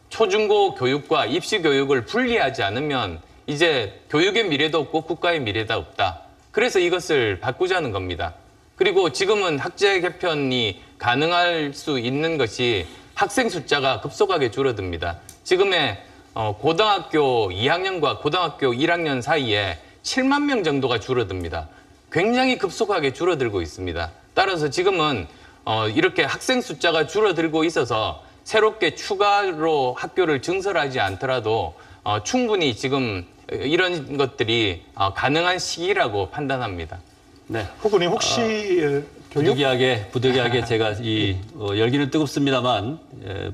초중고 교육과 입시 교육을 분리하지 않으면 이제 교육의 미래도 없고 국가의 미래도 없다. 그래서 이것을 바꾸자는 겁니다. 그리고 지금은 학제 개편이 가능할 수 있는 것이 학생 숫자가 급속하게 줄어듭니다. 지금의 고등학교 2학년과 고등학교 1학년 사이에 7만 명 정도가 줄어듭니다. 굉장히 급속하게 줄어들고 있습니다. 따라서 지금은 이렇게 학생 숫자가 줄어들고 있어서 새롭게 추가로 학교를 증설하지 않더라도 충분히 지금 이런 것들이 가능한 시기라고 판단합니다. 네. 후보님 혹시 교육 부득이하게 제가 열기는 뜨겁습니다만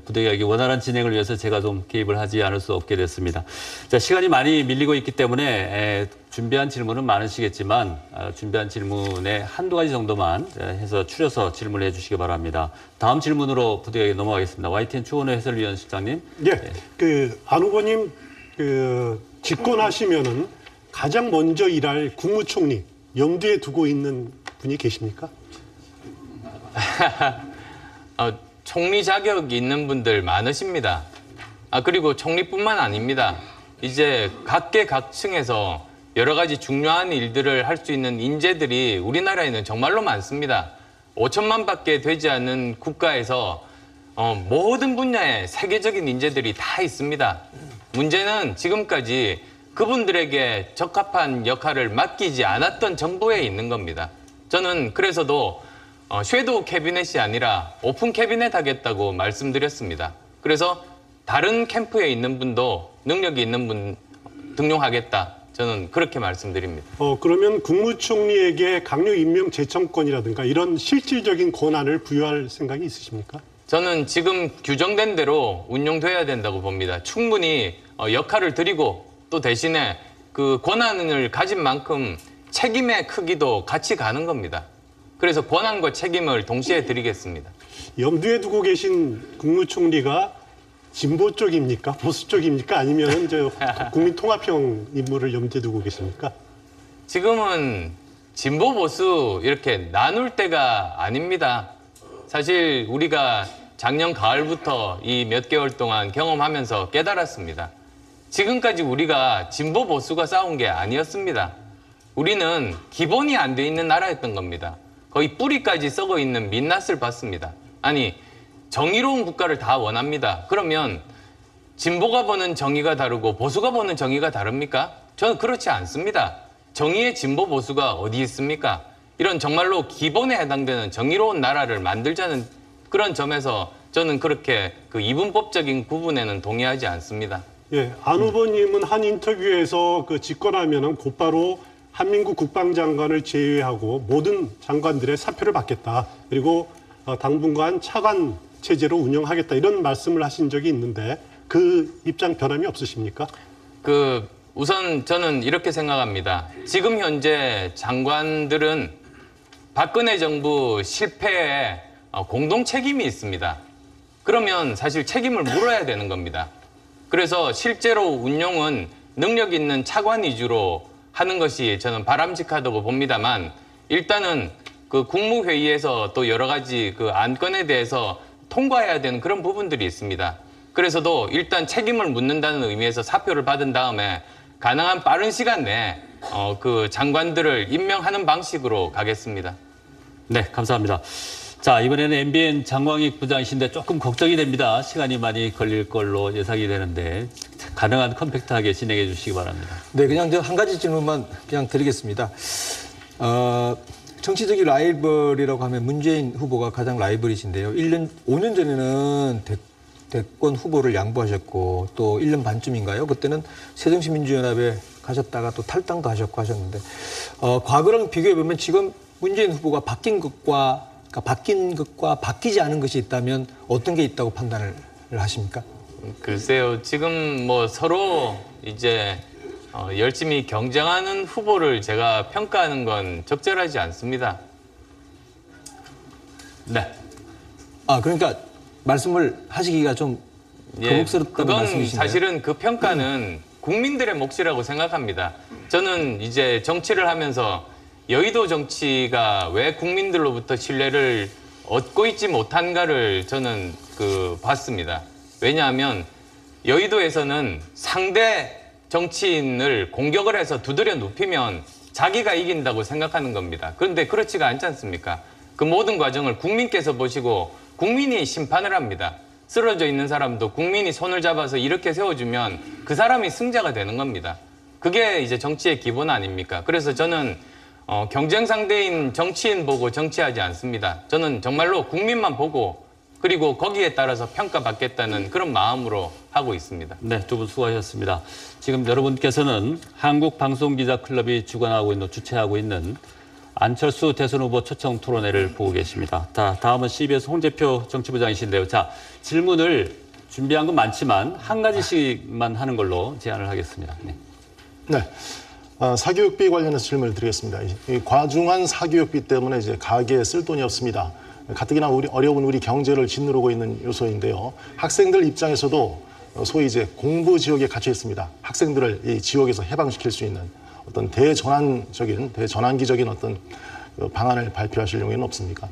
부득이하게 원활한 진행을 위해서 제가 좀 개입을 하지 않을 수 없게 됐습니다. 자, 시간이 많이 밀리고 있기 때문에 준비한 질문은 많으시겠지만 준비한 질문에 한두 가지 정도만 해서 추려서 질문을 해주시기 바랍니다. 다음 질문으로 부득이하게 넘어가겠습니다. YTN 추원호 해설위원 실장님. 예, 안 후보님 집권하시면은 가장 먼저 일할 국무총리 염두에 두고 있는 분이 계십니까? 총리 자격이 있는 분들 많으십니다. 그리고 총리뿐만 아닙니다. 이제 각계각층에서 여러 가지 중요한 일들을 할 수 있는 인재들이 우리나라에는 정말로 많습니다. 5천만밖에 되지 않는 국가에서 모든 분야의 세계적인 인재들이 다 있습니다. 문제는 지금까지 그분들에게 적합한 역할을 맡기지 않았던 정부에 있는 겁니다. 저는 그래서도 섀도우 캐비넷이 아니라 오픈 캐비넷 하겠다고 말씀드렸습니다. 그래서 다른 캠프에 있는 분도 능력이 있는 분 등용하겠다. 저는 그렇게 말씀드립니다. 그러면 국무총리에게 강력 임명 제청권이라든가 이런 실질적인 권한을 부여할 생각이 있으십니까? 저는 지금 규정된 대로 운용돼야 된다고 봅니다. 충분히 역할을 드리고 또 대신에 그 권한을 가진 만큼 책임의 크기도 같이 가는 겁니다. 그래서 권한과 책임을 동시에 드리겠습니다. 염두에 두고 계신 국무총리가 진보 쪽입니까? 보수 쪽입니까? 아니면 국민통합형 인물을 염두에 두고 계십니까? 지금은 진보 보수 이렇게 나눌 때가 아닙니다. 사실 우리가 작년 가을부터 이 몇 개월 동안 경험하면서 깨달았습니다. 지금까지 우리가 진보 보수가 싸운 게 아니었습니다. 우리는 기본이 안 돼 있는 나라였던 겁니다. 거의 뿌리까지 썩어 있는 민낯을 봤습니다. 아니, 정의로운 국가를 다 원합니다. 그러면 진보가 보는 정의가 다르고 보수가 보는 정의가 다릅니까? 저는 그렇지 않습니다. 정의의 진보 보수가 어디 있습니까? 이런 정말로 기본에 해당되는 정의로운 나라를 만들자는 그런 점에서 저는 그렇게 그 이분법적인 구분에는 동의하지 않습니다. 예, 안 후보님은 한 인터뷰에서 집권하면은 곧바로 한민국 국방장관을 제외하고 모든 장관들의 사표를 받겠다. 그리고 당분간 차관 체제로 운영하겠다. 이런 말씀을 하신 적이 있는데 그 입장 변함이 없으십니까? 우선 저는 이렇게 생각합니다. 지금 현재 장관들은 박근혜 정부 실패에 공동 책임이 있습니다. 그러면 사실 책임을 물어야 되는 겁니다. 그래서 실제로 운용은 능력 있는 차관 위주로 하는 것이 저는 바람직하다고 봅니다만 일단은 그 국무회의에서 또 여러 가지 그 안건에 대해서 통과해야 되는 그런 부분들이 있습니다. 그래서도 일단 책임을 묻는다는 의미에서 사표를 받은 다음에 가능한 빠른 시간 내에 그 장관들을 임명하는 방식으로 가겠습니다. 네, 감사합니다. 자, 이번에는 MBN 장광익 부장이신데 조금 걱정이 됩니다. 시간이 많이 걸릴 걸로 예상이 되는데 가능한 컴팩트하게 진행해 주시기 바랍니다. 네, 그냥 저 한 가지 질문만 그냥 드리겠습니다. 정치적인 라이벌이라고 하면 문재인 후보가 가장 라이벌이신데요. 5년 전에는 대권 후보를 양보하셨고 또 1년 반쯤인가요? 그때는 새정치민주연합에 가셨다가 또 탈당도 하셨고 하셨는데 과거랑 비교해 보면 지금 문재인 후보가 바뀐 것과 바뀌지 않은 것이 있다면 어떤 게 있다고 판단을 하십니까? 글쎄요, 지금 뭐 서로 이제 열심히 경쟁하는 후보를 제가 평가하는 건 적절하지 않습니다. 네. 그러니까 말씀을 하시기가 좀 거북스럽다는 그건 말씀이신가요? 사실은 그 평가는 국민들의 몫이라고 생각합니다. 저는 이제 정치를 하면서 여의도 정치가 왜 국민들로부터 신뢰를 얻고 있지 못한가를 저는 봤습니다. 왜냐하면 여의도에서는 상대 정치인을 공격을 해서 두드려 눕히면 자기가 이긴다고 생각하는 겁니다. 그런데 그렇지가 않지 않습니까? 그 모든 과정을 국민께서 보시고 국민이 심판을 합니다. 쓰러져 있는 사람도 국민이 손을 잡아서 이렇게 세워주면 그 사람이 승자가 되는 겁니다. 그게 이제 정치의 기본 아닙니까? 그래서 저는 경쟁 상대인 정치인 보고 정치하지 않습니다. 저는 정말로 국민만 보고 그리고 거기에 따라서 평가받겠다는 그런 마음으로 하고 있습니다. 네, 두 분 수고하셨습니다. 지금 여러분께서는 한국방송기자클럽이 주최하고 있는 안철수 대선 후보 초청 토론회를 보고 계십니다. 다음은 CBS 홍재표 정치부장이신데요. 자, 질문을 준비한 건 많지만 한 가지씩만 하는 걸로 제안을 하겠습니다. 네. 네. 사교육비 관련해서 질문을 드리겠습니다. 이 과중한 사교육비 때문에 이제 가게에 쓸 돈이 없습니다. 가뜩이나 어려운 우리 경제를 짓누르고 있는 요소인데요. 학생들 입장에서도 소위 이제 공부 지옥에 갇혀 있습니다. 학생들을 이 지옥에서 해방시킬 수 있는 어떤 대전환기적인 어떤 방안을 발표하실 용의는 없습니까?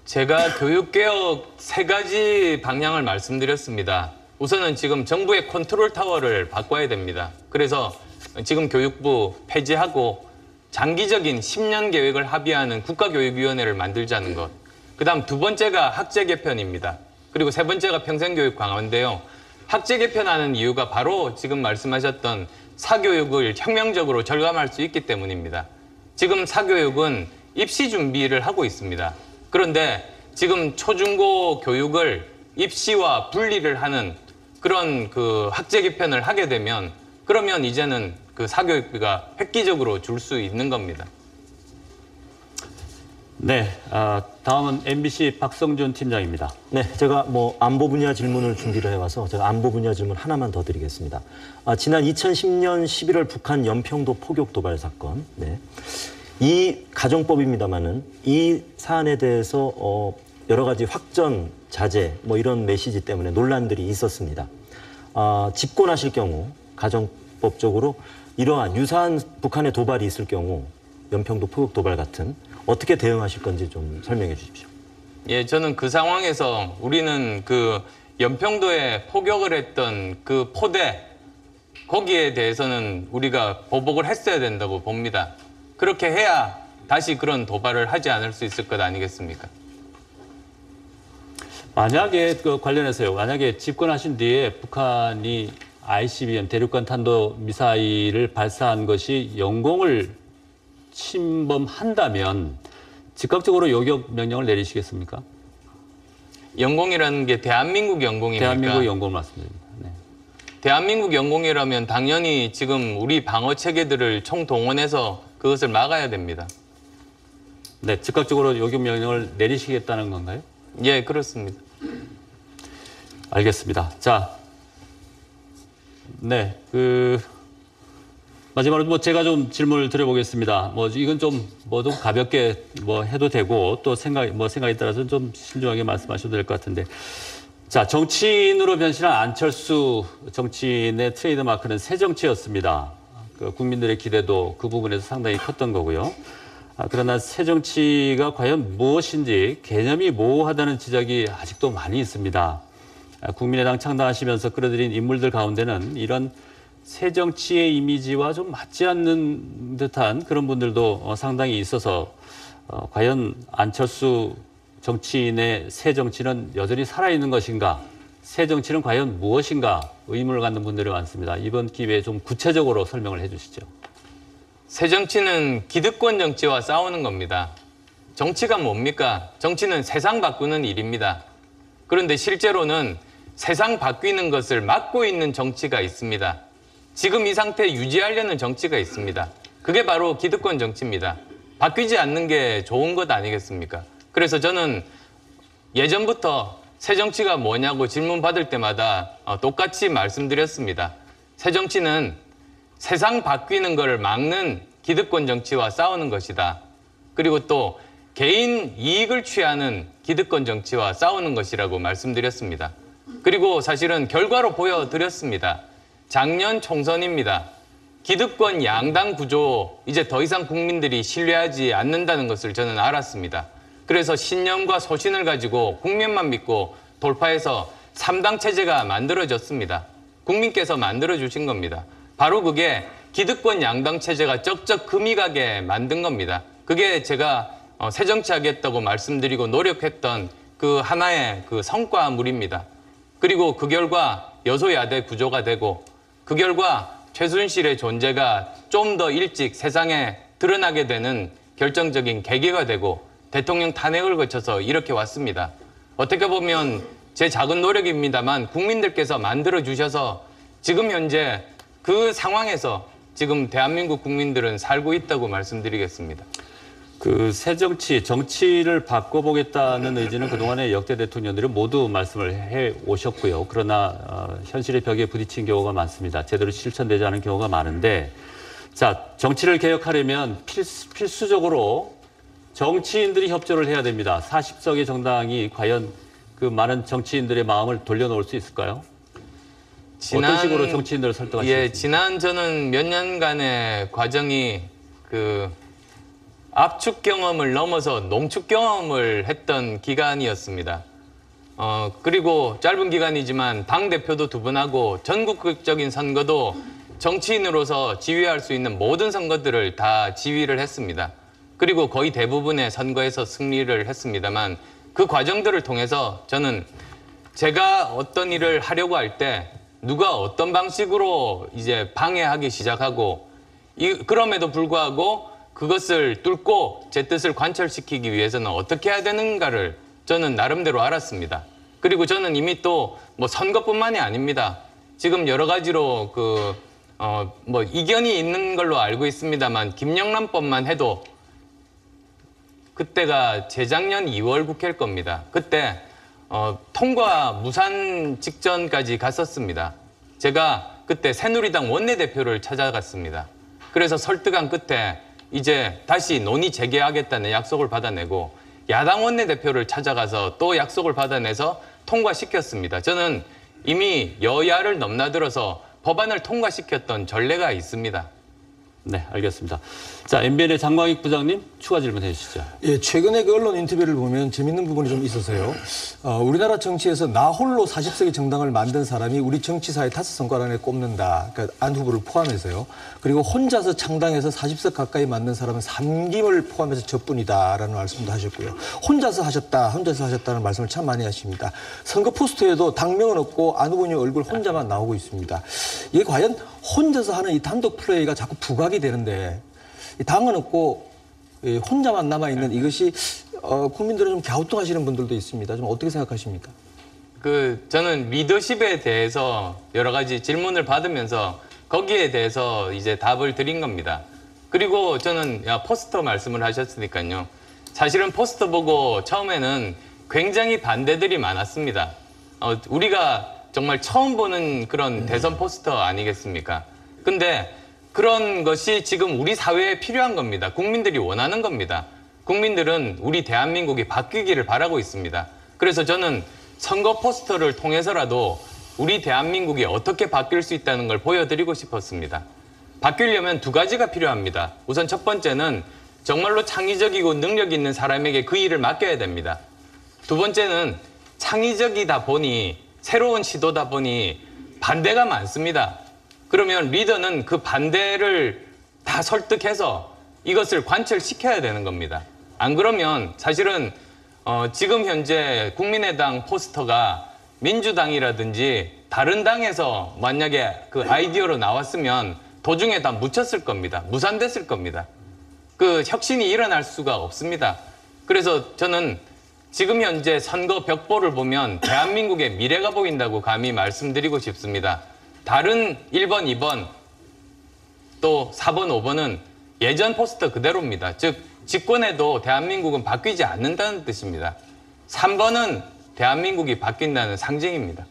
제가 교육개혁 3가지 방향을 말씀드렸습니다. 우선은 지금 정부의 컨트롤 타워를 바꿔야 됩니다. 그래서 지금 교육부 폐지하고 장기적인 10년 계획을 합의하는 국가교육위원회를 만들자는 것. 그다음 2번째가 학제 개편입니다. 그리고 3번째가 평생교육 강화인데요. 학제 개편하는 이유가 바로 지금 말씀하셨던 사교육을 혁명적으로 절감할 수 있기 때문입니다. 지금 사교육은 입시 준비를 하고 있습니다. 그런데 지금 초중고 교육을 입시와 분리를 하는 그런 학제 개편을 하게 되면 그러면 이제는 그 사교육비가 획기적으로 줄 수 있는 겁니다. 네, 다음은 MBC 박성준 팀장입니다. 네, 제가 안보 분야 질문을 준비를 해와서 제가 안보 분야 질문 하나만 더 드리겠습니다. 지난 2010년 11월 북한 연평도 포격 도발 사건, 네, 이 가정법입니다만은 이 사안에 대해서 여러 가지 확전, 자제 이런 메시지 때문에 논란들이 있었습니다. 집권하실 경우 가정법적으로 이러한 유사한 북한의 도발이 있을 경우 연평도 포격 도발 같은 어떻게 대응하실 건지 좀 설명해 주십시오. 예, 저는 그 상황에서 우리는 그 연평도에 포격을 했던 그 포대 거기에 대해서는 우리가 보복을 했어야 된다고 봅니다. 그렇게 해야 다시 그런 도발을 하지 않을 수 있을 것 아니겠습니까? 만약에 관련해서요. 만약에 집권하신 뒤에 북한이 ICBM 대륙간 탄도 미사일을 발사한 것이 영공을 침범한다면 즉각적으로 요격 명령을 내리시겠습니까? 영공이라는 게 대한민국 영공입니까? 대한민국 영공 맞습니다. 네. 대한민국 영공이라면 당연히 지금 우리 방어 체계들을 총동원해서 그것을 막아야 됩니다. 네, 즉각적으로 요격 명령을 내리시겠다는 건가요? 예, 그렇습니다. 알겠습니다. 자, 네, 마지막으로 제가 좀 질문을 드려보겠습니다. 이건 좀 가볍게 해도 되고 또 생각에 따라서 좀 신중하게 말씀하셔도 될 것 같은데. 자, 정치인으로 변신한 안철수 정치인의 트레이드 마크는 새정치였습니다. 국민들의 기대도 그 부분에서 상당히 컸던 거고요. 그러나 새정치가 과연 무엇인지 개념이 모호하다는 지적이 아직도 많이 있습니다. 국민의당 창당하시면서 끌어들인 인물들 가운데는 이런 새정치의 이미지와 좀 맞지 않는 듯한 그런 분들도 상당히 있어서 과연 안철수 정치인의 새정치는 여전히 살아있는 것인가? 새정치는 과연 무엇인가? 의문을 갖는 분들이 많습니다. 이번 기회에 좀 구체적으로 설명을 해 주시죠. 새정치는 기득권 정치와 싸우는 겁니다. 정치가 뭡니까? 정치는 세상 바꾸는 일입니다. 그런데 실제로는 세상 바뀌는 것을 막고 있는 정치가 있습니다. 지금 이 상태 유지하려는 정치가 있습니다. 그게 바로 기득권 정치입니다. 바뀌지 않는 게 좋은 것 아니겠습니까? 그래서 저는 예전부터 새정치가 뭐냐고 질문 받을 때마다 똑같이 말씀드렸습니다. 새정치는 세상 바뀌는 걸 막는 기득권 정치와 싸우는 것이다. 그리고 또 개인 이익을 취하는 기득권 정치와 싸우는 것이라고 말씀드렸습니다. 그리고 사실은 결과로 보여드렸습니다. 작년 총선입니다. 기득권 양당 구조 이제 더 이상 국민들이 신뢰하지 않는다는 것을 저는 알았습니다. 그래서 신념과 소신을 가지고 국민만 믿고 돌파해서 3당 체제가 만들어졌습니다. 국민께서 만들어주신 겁니다. 바로 그게 기득권 양당 체제가 쩍쩍 금이 가게 만든 겁니다. 그게 제가 새정치하겠다고 말씀드리고 노력했던 그 하나의 그 성과물입니다. 그리고 그 결과 여소야대 구조가 되고 그 결과 최순실의 존재가 좀 더 일찍 세상에 드러나게 되는 결정적인 계기가 되고 대통령 탄핵을 거쳐서 이렇게 왔습니다. 어떻게 보면 제 작은 노력입니다만 국민들께서 만들어 주셔서 지금 현재 그 상황에서 지금 대한민국 국민들은 살고 있다고 말씀드리겠습니다. 그 새정치, 정치를 바꿔보겠다는 의지는 그동안의 역대 대통령들이 모두 말씀을 해 오셨고요. 그러나 현실의 벽에 부딪힌 경우가 많습니다. 제대로 실천되지 않은 경우가 많은데, 자, 정치를 개혁하려면 필수적으로 정치인들이 협조를 해야 됩니다. 40석의 정당이 과연 그 많은 정치인들의 마음을 돌려놓을 수 있을까요? 어떤 식으로 정치인들을 설득하시겠습니까? 지난 저는 몇 년간의 과정이 그 압축 경험을 넘어서 농축 경험을 했던 기간이었습니다. 그리고 짧은 기간이지만 당대표도 2번 하고 전국적인 선거도 정치인으로서 지휘할 수 있는 모든 선거들을 다 지휘를 했습니다. 그리고 거의 대부분의 선거에서 승리를 했습니다만 그 과정들을 통해서 저는 제가 어떤 일을 하려고 할 때 누가 어떤 방식으로 이제 방해하기 시작하고 그럼에도 불구하고 그것을 뚫고 제 뜻을 관철시키기 위해서는 어떻게 해야 되는가를 저는 나름대로 알았습니다. 그리고 저는 이미 또 뭐 선거뿐만이 아닙니다. 지금 여러 가지로 뭐 이견이 있는 걸로 알고 있습니다만 김영란법만 해도 그때가 재작년 2월 국회일 겁니다. 그때 통과 무산 직전까지 갔었습니다. 제가 그때 새누리당 원내대표를 찾아갔습니다. 그래서 설득한 끝에 이제 다시 논의 재개하겠다는 약속을 받아내고 야당 원내대표를 찾아가서 또 약속을 받아내서 통과시켰습니다. 저는 이미 여야를 넘나들어서 법안을 통과시켰던 전례가 있습니다. 네, 알겠습니다. 자, MBN의 장광익 부장님 추가 질문해 주시죠. 예, 최근에 그 언론 인터뷰를 보면 재밌는 부분이 좀 있어서요. 우리나라 정치에서 나 홀로 40석의 정당을 만든 사람이 우리 정치사의 5손가락 안에 꼽는다. 그러니까 안 후보를 포함해서요. 그리고 혼자서 창당해서 40석 가까이 만든 사람은 삼김을 포함해서 저뿐이다라는 말씀도 하셨고요. 혼자서 하셨다는 말씀을 참 많이 하십니다. 선거 포스터에도 당명은 없고 안 후보님 얼굴 혼자만 나오고 있습니다. 이게 과연 혼자서 하는 이 단독 플레이가 자꾸 부각이 되는데 당은 없고 혼자만 남아있는 이것이 국민들은 좀 갸우뚱하시는 분들도 있습니다. 좀 어떻게 생각하십니까? 저는 리더십에 대해서 여러 가지 질문을 받으면서 거기에 대해서 이제 답을 드린 겁니다. 그리고 저는 포스터 말씀을 하셨으니까요. 사실은 포스터 보고 처음에는 굉장히 반대들이 많았습니다. 우리가 정말 처음 보는 그런 대선 포스터 아니겠습니까? 근데 그런 것이 지금 우리 사회에 필요한 겁니다. 국민들이 원하는 겁니다. 국민들은 우리 대한민국이 바뀌기를 바라고 있습니다. 그래서 저는 선거 포스터를 통해서라도 우리 대한민국이 어떻게 바뀔 수 있다는 걸 보여드리고 싶었습니다. 바뀌려면 2가지가 필요합니다. 우선 첫 번째는 정말로 창의적이고 능력 있는 사람에게 그 일을 맡겨야 됩니다. 2번째는 창의적이다 보니 새로운 시도다 보니 반대가 많습니다. 그러면 리더는 그 반대를 다 설득해서 이것을 관철시켜야 되는 겁니다. 안 그러면 사실은 지금 현재 국민의당 포스터가 민주당이라든지 다른 당에서 만약에 그 아이디어로 나왔으면 도중에 다 묻혔을 겁니다. 무산됐을 겁니다. 그 혁신이 일어날 수가 없습니다. 그래서 저는 지금 현재 선거 벽보를 보면 대한민국의 미래가 보인다고 감히 말씀드리고 싶습니다. 다른 1번, 2번, 또 4번, 5번은 예전 포스터 그대로입니다. 즉, 집권해도 대한민국은 바뀌지 않는다는 뜻입니다. 3번은 대한민국이 바뀐다는 상징입니다.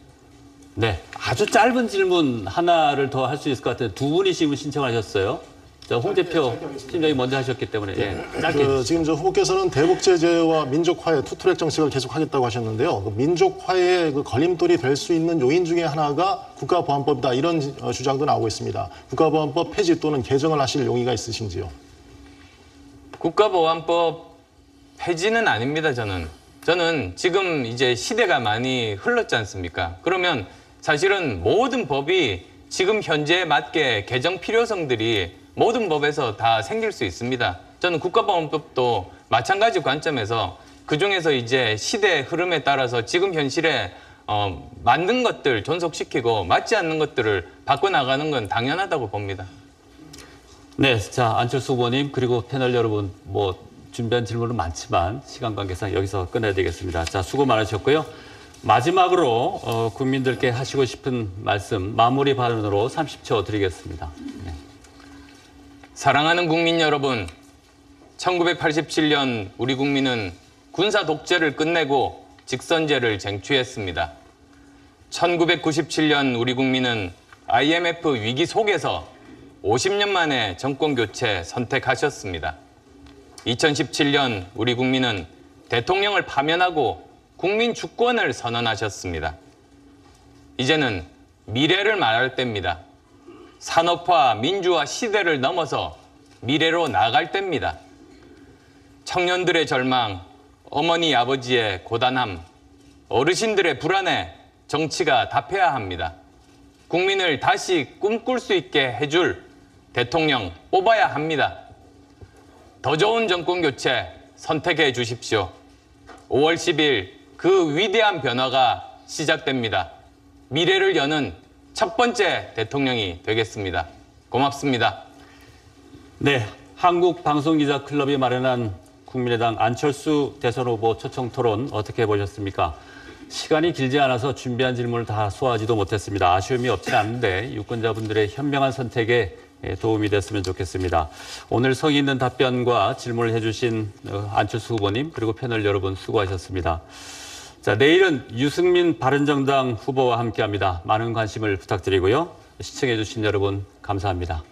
네, 아주 짧은 질문 하나를 더 할 수 있을 것 같은데 2분이 지금 신청하셨어요. 홍 대표 팀장이 먼저 하셨기 때문에 짧게. 지금 후보께서는 대북 제재와 민족화의 투트랙 정책을 계속하겠다고 하셨는데요. 민족화의 걸림돌이 될 수 있는 요인 중에 하나가 국가보안법이다 이런 주장도 나오고 있습니다. 국가보안법 폐지 또는 개정을 하실 용의가 있으신지요? 국가보안법 폐지는 아닙니다. 저는 지금 이제 시대가 많이 흘렀지 않습니까? 그러면 사실은 모든 법이 지금 현재에 맞게 개정 필요성들이 모든 법에서 다 생길 수 있습니다. 저는 국가보안법도 마찬가지 관점에서 그중에서 이제 시대 흐름에 따라서 지금 현실에 맞는 것들 존속시키고 맞지 않는 것들을 바꿔나가는 건 당연하다고 봅니다. 네, 자 안철수 후보님 그리고 패널 여러분 준비한 질문은 많지만 시간 관계상 여기서 끝내야 되겠습니다. 자 수고 많으셨고요. 마지막으로 국민들께 하시고 싶은 말씀 마무리 발언으로 30초 드리겠습니다. 네. 사랑하는 국민 여러분, 1987년 우리 국민은 군사 독재를 끝내고 직선제를 쟁취했습니다. 1997년 우리 국민은 IMF 위기 속에서 50년 만에 정권 교체 선택하셨습니다. 2017년 우리 국민은 대통령을 파면하고 국민 주권을 선언하셨습니다. 이제는 미래를 말할 때입니다. 산업화, 민주화 시대를 넘어서 미래로 나갈 때입니다. 청년들의 절망, 어머니, 아버지의 고단함, 어르신들의 불안에 정치가 답해야 합니다. 국민을 다시 꿈꿀 수 있게 해줄 대통령 뽑아야 합니다. 더 좋은 정권 교체 선택해 주십시오. 5월 10일 그 위대한 변화가 시작됩니다. 미래를 여는 첫 번째 대통령이 되겠습니다. 고맙습니다. 네, 한국방송기자클럽이 마련한 국민의당 안철수 대선 후보 초청 토론 어떻게 보셨습니까? 시간이 길지 않아서 준비한 질문을 다 소화하지도 못했습니다. 아쉬움이 없진 않은데 유권자분들의 현명한 선택에 도움이 됐으면 좋겠습니다. 오늘 성의 있는 답변과 질문을 해주신 안철수 후보님 그리고 패널 여러분 수고하셨습니다. 자, 내일은 유승민 바른정당 후보와 함께합니다. 많은 관심을 부탁드리고요. 시청해주신 여러분 감사합니다.